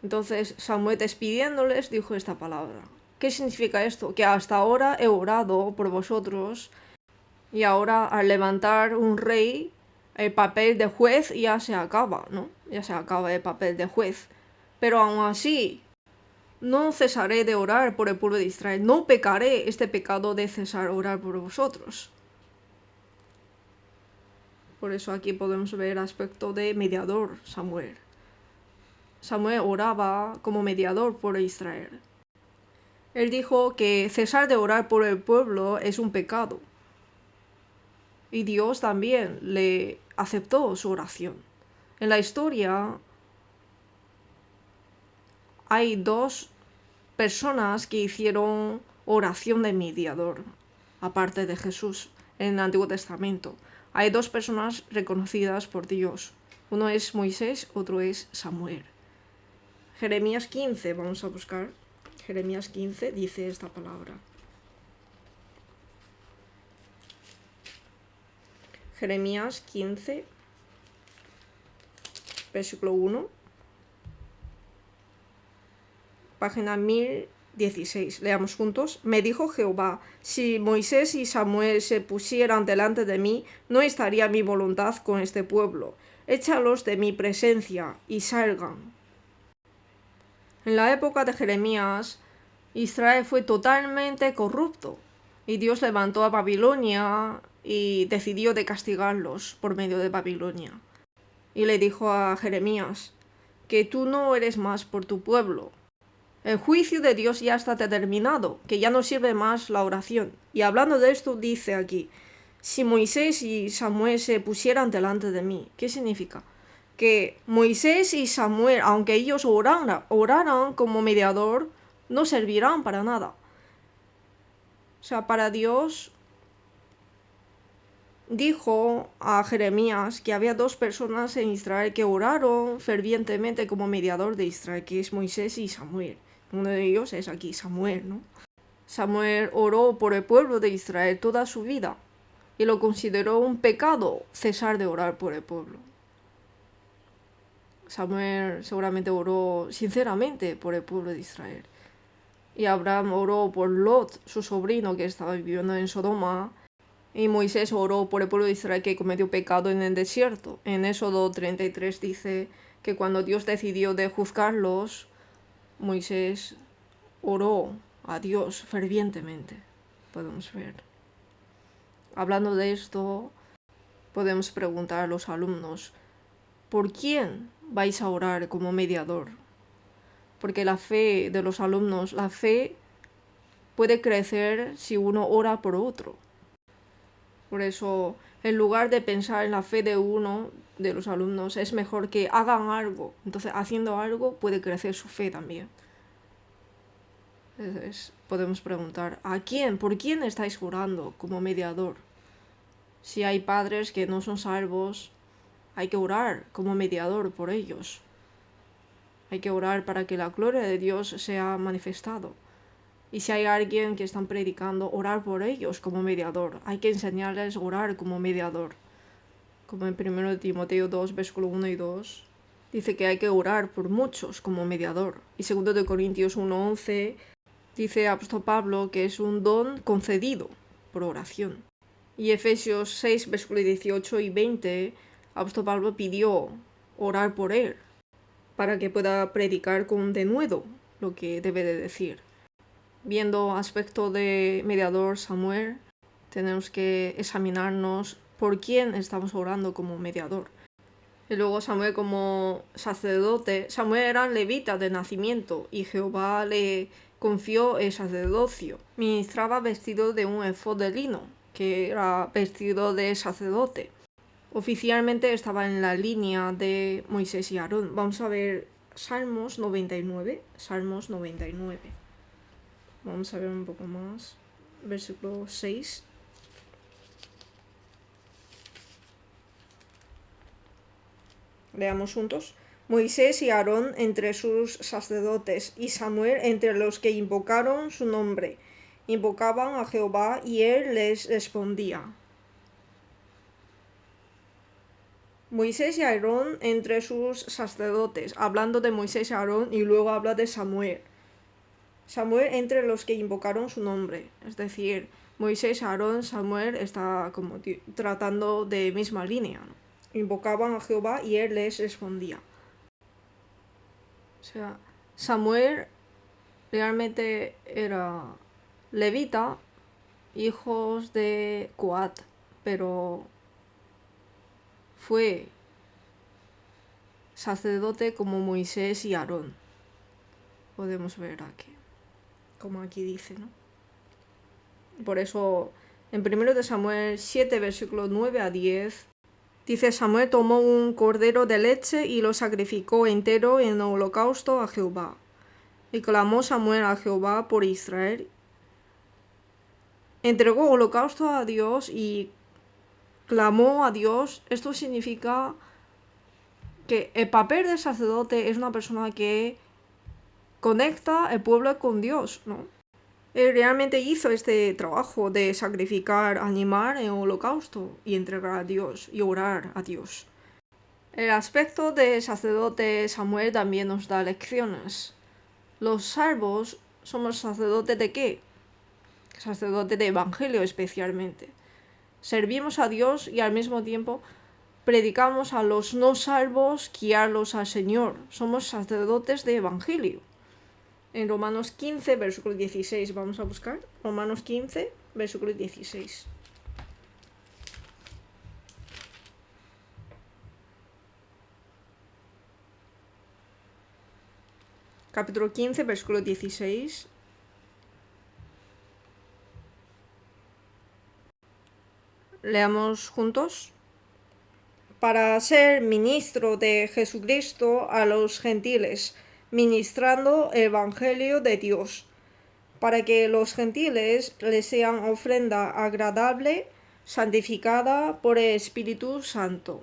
Entonces Samuel, despidiéndoles, dijo esta palabra. ¿Qué significa esto? Que hasta ahora he orado por vosotros y ahora al levantar un rey, el papel de juez ya se acaba, ¿no? Ya se acaba el papel de juez. Pero aún así, no cesaré de orar por el pueblo de Israel, no pecaré este pecado de cesar orar por vosotros. Por eso aquí podemos ver el aspecto de mediador Samuel. Samuel oraba como mediador por Israel. Él dijo que cesar de orar por el pueblo es un pecado. Y Dios también le aceptó su oración. En la historia hay dos personas que hicieron oración de mediador, aparte de Jesús, en el Antiguo Testamento. Hay dos personas reconocidas por Dios. Uno es Moisés, otro es Samuel. Jeremías 15, vamos a buscar. Jeremías 15 dice esta palabra. Jeremías 15, versículo 1. Página 1016. Leamos juntos. Me dijo Jehová, si Moisés y Samuel se pusieran delante de mí, no estaría mi voluntad con este pueblo. Échalos de mi presencia y salgan. En la época de Jeremías, Israel fue totalmente corrupto y Dios levantó a Babilonia y decidió de castigarlos por medio de Babilonia. Y le dijo a Jeremías que tú no eres más por tu pueblo. El juicio de Dios ya está determinado, que ya no sirve más la oración. Y hablando de esto dice aquí, si Moisés y Samuel se pusieran delante de mí, ¿qué significa? Que Moisés y Samuel, aunque ellos oraran como mediador, no servirán para nada. O sea, para Dios dijo a Jeremías que había dos personas en Israel que oraron fervientemente como mediador de Israel, que es Moisés y Samuel. Uno de ellos es aquí Samuel, ¿no? Samuel oró por el pueblo de Israel toda su vida y lo consideró un pecado cesar de orar por el pueblo. Samuel seguramente oró sinceramente por el pueblo de Israel. Y Abraham oró por Lot, su sobrino que estaba viviendo en Sodoma. Y Moisés oró por el pueblo de Israel que cometió pecado en el desierto. En Éxodo 33 dice que cuando Dios decidió de juzgarlos, Moisés oró a Dios fervientemente. Podemos ver. Hablando de esto, podemos preguntar a los alumnos, ¿por quién vais a orar como mediador? Porque la fe de los alumnos, la fe puede crecer si uno ora por otro. Por eso, en lugar de pensar en la fe de uno de los alumnos, es mejor que hagan algo. Entonces, haciendo algo puede crecer su fe también. Entonces, podemos preguntar, ¿a quién? ¿Por quién estáis orando como mediador? Si hay padres que no son salvos, hay que orar como mediador por ellos. Hay que orar para que la gloria de Dios sea manifestado. Y si hay alguien que están predicando, orar por ellos como mediador. Hay que enseñarles a orar como mediador. Como en 1 Timoteo 2, versículo 1 y 2, dice que hay que orar por muchos como mediador. Y 2 Corintios 1:11 dice apóstol Pablo que es un don concedido por oración. Y Efesios 6, versículo 18 y 20, apóstol Pablo pidió orar por él para que pueda predicar con denuedo lo que debe de decir. Viendo aspecto de mediador Samuel, tenemos que examinarnos por quién estamos orando como mediador. Y luego Samuel como sacerdote. Samuel era levita de nacimiento y Jehová le confió el sacerdocio. Ministraba vestido de un efod de lino, que era vestido de sacerdote. Oficialmente estaba en la línea de Moisés y Aarón. Vamos a ver Salmos 99. Salmos 99. Vamos a ver un poco más. Versículo 6. Leamos juntos. Moisés y Aarón entre sus sacerdotes y Samuel entre los que invocaron su nombre. Invocaban a Jehová y él les respondía. Moisés y Aarón entre sus sacerdotes, hablando de Moisés y Aarón y luego habla de Samuel. Samuel entre los que invocaron su nombre, es decir, Moisés, Aarón, Samuel está como tratando de misma línea, ¿no? Invocaban a Jehová y él les respondía. O sea, Samuel realmente era levita, hijos de Coat, pero fue sacerdote como Moisés y Aarón. Podemos ver aquí, como aquí dice, ¿no? Por eso, en 1 de Samuel 7, versículos 9 a 10, dice: Samuel tomó un cordero de leche y lo sacrificó entero en holocausto a Jehová. Y clamó Samuel a Jehová por Israel. Entregó holocausto a Dios y clamó a Dios. Esto significa que el papel del sacerdote es una persona que conecta el pueblo con Dios, ¿no? Él realmente hizo este trabajo de sacrificar, animar en holocausto y entregar a Dios y orar a Dios. El aspecto del sacerdote Samuel también nos da lecciones. Los salvos somos sacerdotes ¿de qué? Sacerdote de evangelio especialmente. Servimos a Dios y al mismo tiempo predicamos a los no salvos, guiarlos al Señor. Somos sacerdotes de evangelio. En Romanos 15, versículo 16, vamos a buscar. Romanos 15, versículo 16. Capítulo 15, versículo 16. Leamos juntos. Para ser ministro de Jesucristo a los gentiles, ministrando el evangelio de Dios, para que los gentiles les sean ofrenda agradable, santificada por el Espíritu Santo.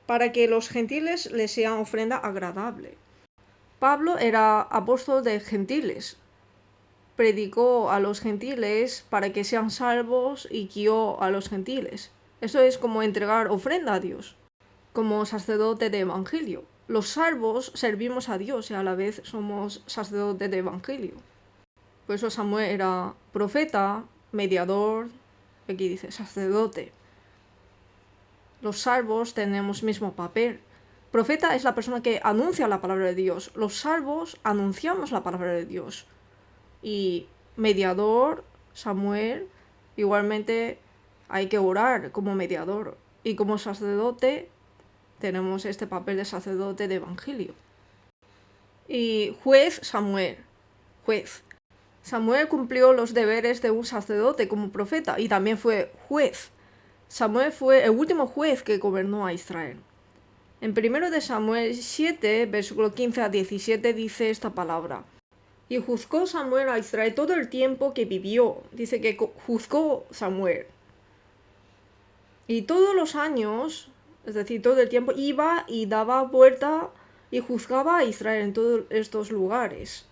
Para que los gentiles les sean ofrenda agradable. Pablo era apóstol de gentiles. Predicó a los gentiles para que sean salvos y guió a los gentiles. Eso es como entregar ofrenda a Dios, como sacerdote de evangelio. Los salvos servimos a Dios y a la vez somos sacerdotes de evangelio. Por eso Samuel era profeta, mediador, aquí dice sacerdote. Los salvos tenemos mismo papel. Profeta es la persona que anuncia la palabra de Dios. Los salvos anunciamos la palabra de Dios. Y mediador, Samuel, igualmente hay que orar como mediador. Y como sacerdote tenemos este papel de sacerdote de evangelio. Y juez, Samuel, juez. Samuel cumplió los deberes de un sacerdote como profeta y también fue juez. Samuel fue el último juez que gobernó a Israel. En 1 de Samuel 7, versículo 15 a 17 dice esta palabra. Y juzgó Samuel a Israel todo el tiempo que vivió. Dice que juzgó Samuel. Y todos los años, es decir, todo el tiempo, iba y daba vuelta y juzgaba a Israel en todos estos lugares.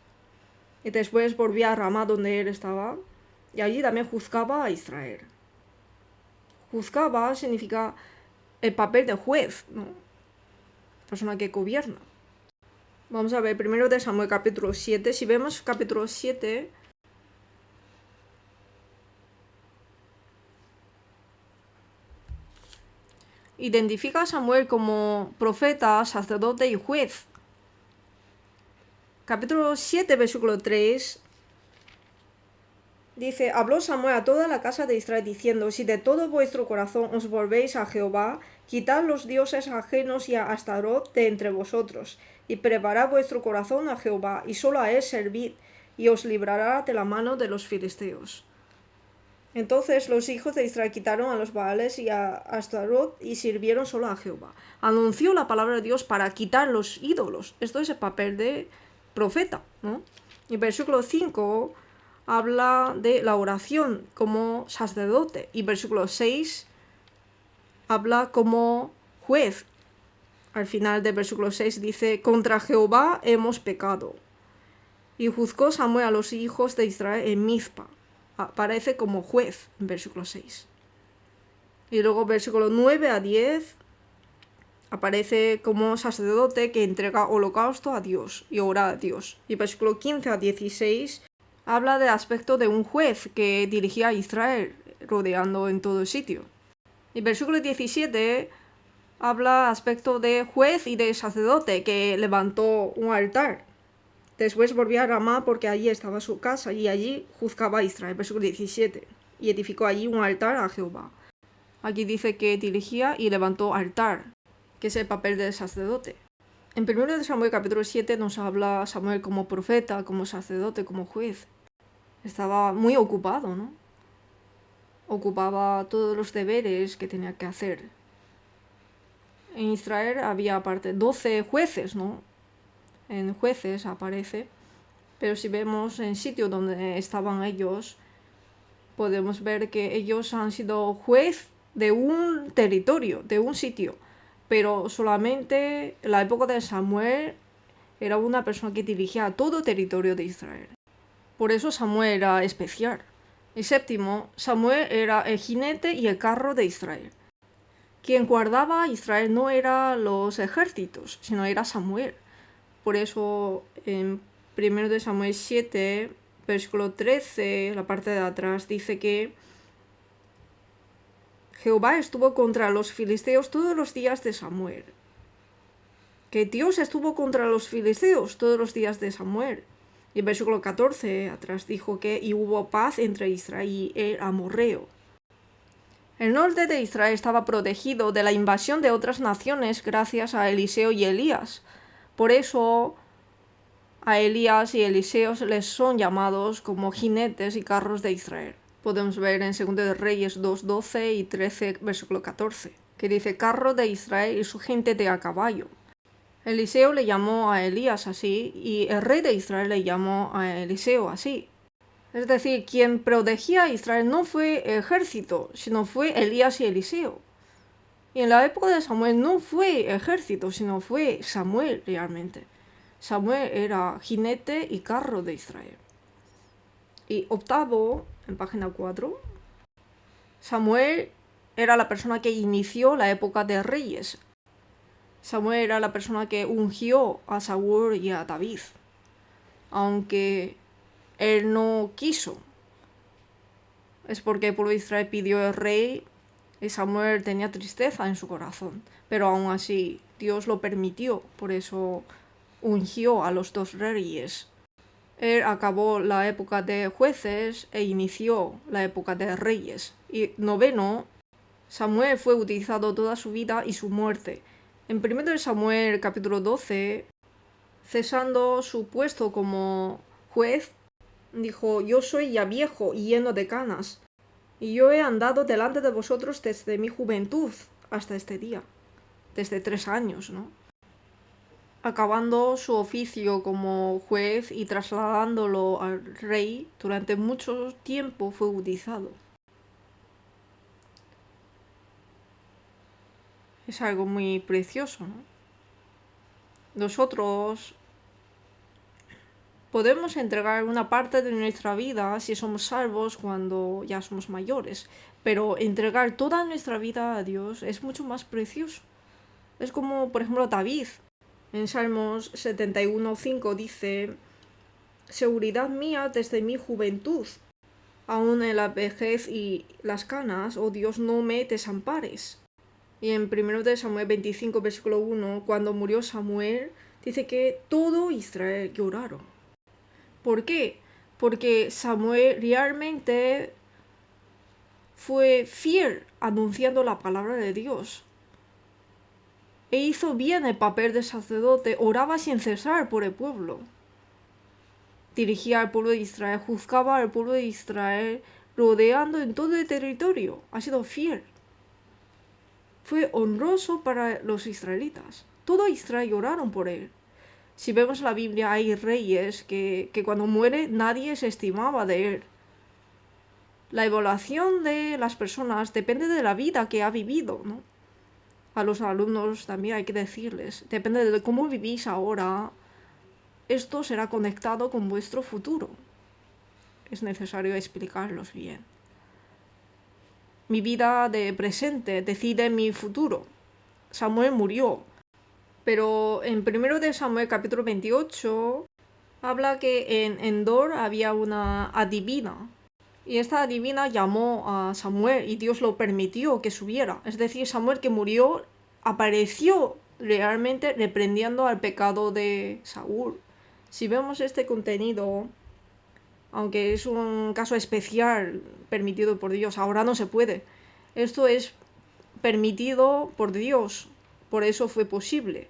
Y después volvía a Ramá donde él estaba. Y allí también juzgaba a Israel. Juzgaba significa el papel de juez, ¿no? Persona que gobierna. Vamos a ver 1 de Samuel capítulo 7. Si vemos capítulo 7, identifica a Samuel como profeta, sacerdote y juez. Capítulo 7, versículo 3, dice: Habló Samuel a toda la casa de Israel diciendo: Si de todo vuestro corazón os volvéis a Jehová, quitad los dioses ajenos y a Astarot de entre vosotros, y preparad vuestro corazón a Jehová, y solo a él servid, y os librará de la mano de los filisteos. Entonces los hijos de Israel quitaron a los Baales y a Astarot y sirvieron solo a Jehová. Anunció la palabra de Dios para quitar los ídolos. Esto es el papel de profeta, ¿no? Y versículo 5 habla de la oración como sacerdote. Y versículo 6 habla como juez. Al final del versículo 6 dice: Contra Jehová hemos pecado. Y juzgó Samuel a los hijos de Israel en Mizpa. Aparece como juez en versículo 6. Y luego versículo 9 a 10 aparece como sacerdote que entrega holocausto a Dios y ora a Dios. Y versículo 15 a 16 habla del aspecto de un juez que dirigía a Israel rodeando en todo sitio. Y versículo 17 habla aspecto de juez y de sacerdote que levantó un altar. Después volvió a Ramá porque allí estaba su casa y allí juzgaba a Israel, versículo 17, y edificó allí un altar a Jehová. Aquí dice que dirigía y levantó altar, que es el papel del sacerdote. En 1 Samuel capítulo 7 nos habla Samuel como profeta, como sacerdote, como juez. Estaba muy ocupado, ¿no? Ocupaba todos los deberes que tenía que hacer. En Israel había aparte 12 jueces, ¿no? En jueces aparece, pero si vemos en sitio donde estaban ellos, podemos ver que ellos han sido juez de un territorio, de un sitio, pero solamente en la época de Samuel era una persona que dirigía todo el territorio de Israel. Por eso Samuel era especial. El séptimo, Samuel era el jinete y el carro de Israel. Quien guardaba a Israel no eran los ejércitos, sino era Samuel. Por eso en 1 Samuel 7, versículo 13, la parte de atrás, dice que Jehová estuvo contra los filisteos todos los días de Samuel. Que Dios estuvo contra los filisteos todos los días de Samuel. Y el versículo 14 atrás dijo que y hubo paz entre Israel y el amorreo. El norte de Israel estaba protegido de la invasión de otras naciones gracias a Eliseo y Elías. Por eso a Elías y Eliseo les son llamados como jinetes y carros de Israel. Podemos ver en 2 de Reyes 2:12 y 13, versículo 14, que dice carro de Israel y su gente de a caballo. Eliseo le llamó a Elías así y el rey de Israel le llamó a Eliseo así. Es decir, quien protegía a Israel no fue el ejército, sino fue Elías y Eliseo. Y en la época de Samuel no fue ejército, sino fue Samuel realmente. Samuel era jinete y carro de Israel. Y octavo, en página 4, Samuel era la persona que inició la época de reyes. Samuel era la persona que ungió a Saúl y a David, aunque él no quiso. Es porque el pueblo de Israel pidió el rey y Samuel tenía tristeza en su corazón, pero aún así Dios lo permitió, por eso ungió a los 2 reyes. Él acabó la época de jueces e inició la época de reyes. Y noveno, Samuel fue utilizado toda su vida y su muerte. En 1 Samuel capítulo 12, cesando su puesto como juez, dijo, yo soy ya viejo y lleno de canas, y yo he andado delante de vosotros desde mi juventud hasta este día, desde 3 años, ¿no? Acabando su oficio como juez y trasladándolo al rey, durante mucho tiempo fue utilizado. Es algo muy precioso, ¿no? Nosotros podemos entregar una parte de nuestra vida si somos salvos cuando ya somos mayores, pero entregar toda nuestra vida a Dios es mucho más precioso. Es como, por ejemplo, David. En Salmos 71:5 dice, seguridad mía desde mi juventud, aún en la vejez y las canas, oh Dios, no me desampares. Y en 1 Samuel 25, versículo 1, cuando murió Samuel, dice que todo Israel lloraron. ¿Por qué? Porque Samuel realmente fue fiel anunciando la palabra de Dios. E hizo bien el papel de sacerdote, oraba sin cesar por el pueblo. Dirigía al pueblo de Israel, juzgaba al pueblo de Israel, rodeando en todo el territorio. Ha sido fiel. Fue honroso para los israelitas. Todo Israel lloraron por él. Si vemos la Biblia, hay reyes que cuando muere nadie se estimaba de él. La evaluación de las personas depende de la vida que ha vivido, ¿no? A los alumnos también hay que decirles, depende de cómo vivís ahora, esto será conectado con vuestro futuro. Es necesario explicarlos bien. Mi vida de presente decide mi futuro. Samuel murió, pero en 1 Samuel capítulo 28 habla que en Endor había una adivina. Y esta adivina llamó a Samuel y Dios lo permitió que subiera. Es decir, Samuel que murió apareció realmente reprendiendo al pecado de Saúl. Si vemos este contenido, aunque es un caso especial permitido por Dios, ahora no se puede. Esto es permitido por Dios, por eso fue posible.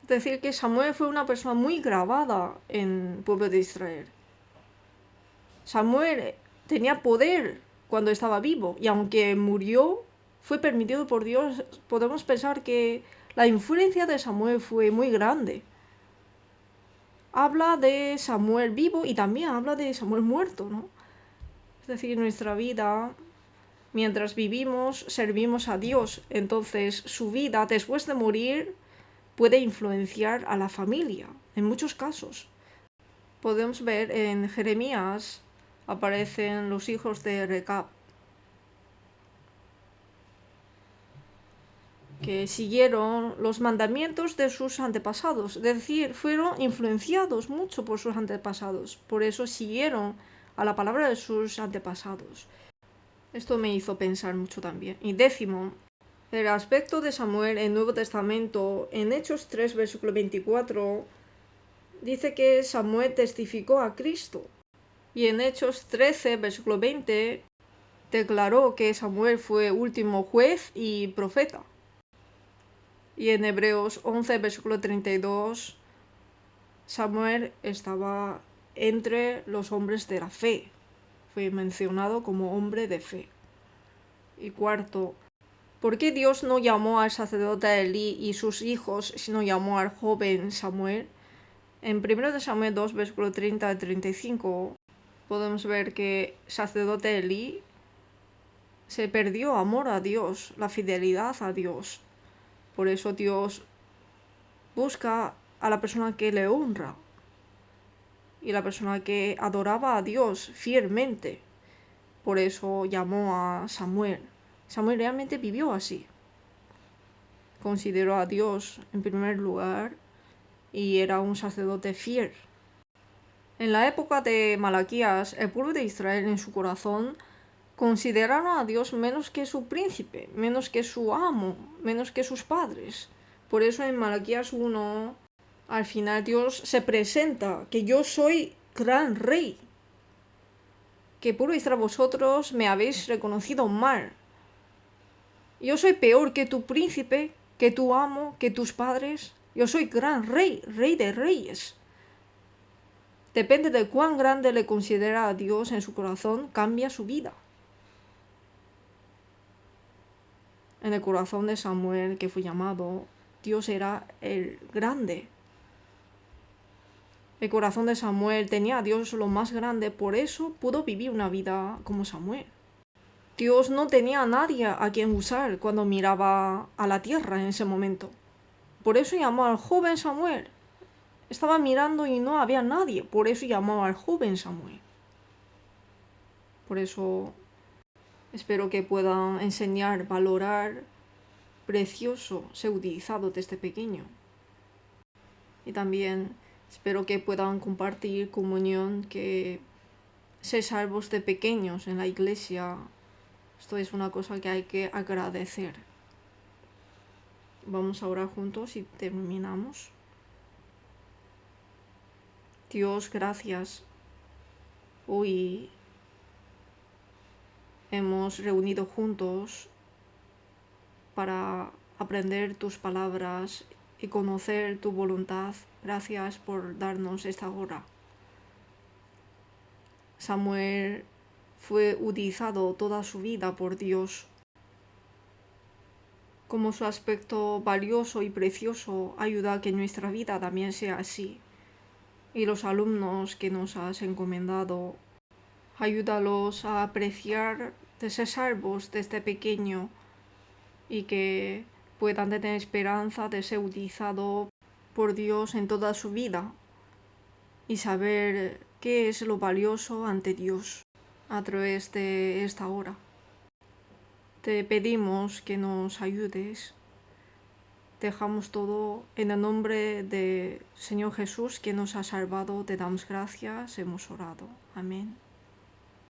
Es decir, que Samuel fue una persona muy grabada en el pueblo de Israel. Samuel tenía poder cuando estaba vivo, y aunque murió, fue permitido por Dios. Podemos pensar que la influencia de Samuel fue muy grande. Habla de Samuel vivo y también habla de Samuel muerto, ¿no? Es decir, nuestra vida, mientras vivimos, servimos a Dios. Entonces, su vida después de morir puede influenciar a la familia, en muchos casos. Podemos ver en Jeremías, aparecen los hijos de Recab, que siguieron los mandamientos de sus antepasados, es decir, fueron influenciados mucho por sus antepasados, por eso siguieron a la palabra de sus antepasados. Esto me hizo pensar mucho también. Y 10, el aspecto de Samuel en el Nuevo Testamento, en Hechos 3, versículo 24, dice que Samuel testificó a Cristo. Y en Hechos 13, versículo 20, declaró que Samuel fue último juez y profeta. Y en Hebreos 11, versículo 32, Samuel estaba entre los hombres de la fe. Fue mencionado como hombre de fe. Y 4, ¿por qué Dios no llamó al sacerdote Elí y sus hijos, sino llamó al joven Samuel? En 1 Samuel 2, versículo 30 al 35, podemos ver que el sacerdote Elí se perdió amor a Dios, la fidelidad a Dios. Por eso Dios busca a la persona que le honra y la persona que adoraba a Dios fielmente. Por eso llamó a Samuel. Samuel realmente vivió así. Consideró a Dios en primer lugar y era un sacerdote fiel. En la época de Malaquías, el pueblo de Israel en su corazón consideraron a Dios menos que su príncipe, menos que su amo, menos que sus padres. Por eso en Malaquías 1, al final Dios se presenta, que yo soy gran rey, que pueblo de Israel vosotros me habéis reconocido mal. Yo soy peor que tu príncipe, que tu amo, que tus padres. Yo soy gran rey, rey de reyes. Depende de cuán grande le considera a Dios en su corazón, cambia su vida. En el corazón de Samuel, que fue llamado, Dios era el grande. El corazón de Samuel tenía a Dios lo más grande, por eso pudo vivir una vida como Samuel. Dios no tenía a nadie a quien usar cuando miraba a la tierra en ese momento. Por eso llamó al joven Samuel. Estaba mirando y no había nadie, por eso llamó al joven Samuel. Por eso espero que puedan enseñar, valorar precioso ser utilizado desde pequeño. Y también espero que puedan compartir comunión, que ser salvos de pequeños en la iglesia. Esto es una cosa que hay que agradecer. Vamos a orar juntos y terminamos. Dios, gracias. Hoy hemos reunido juntos para aprender tus palabras y conocer tu voluntad. Gracias por darnos esta hora. Samuel fue utilizado toda su vida por Dios. Como su aspecto valioso y precioso ayuda a que nuestra vida también sea así. Y los alumnos que nos has encomendado, ayúdalos a apreciar de ser salvos desde pequeño y que puedan tener esperanza de ser utilizado por Dios en toda su vida y saber qué es lo valioso ante Dios a través de esta hora. Te pedimos que nos ayudes. Dejamos todo en el nombre del Señor Jesús que nos ha salvado. Te damos gracias. Hemos orado. Amén.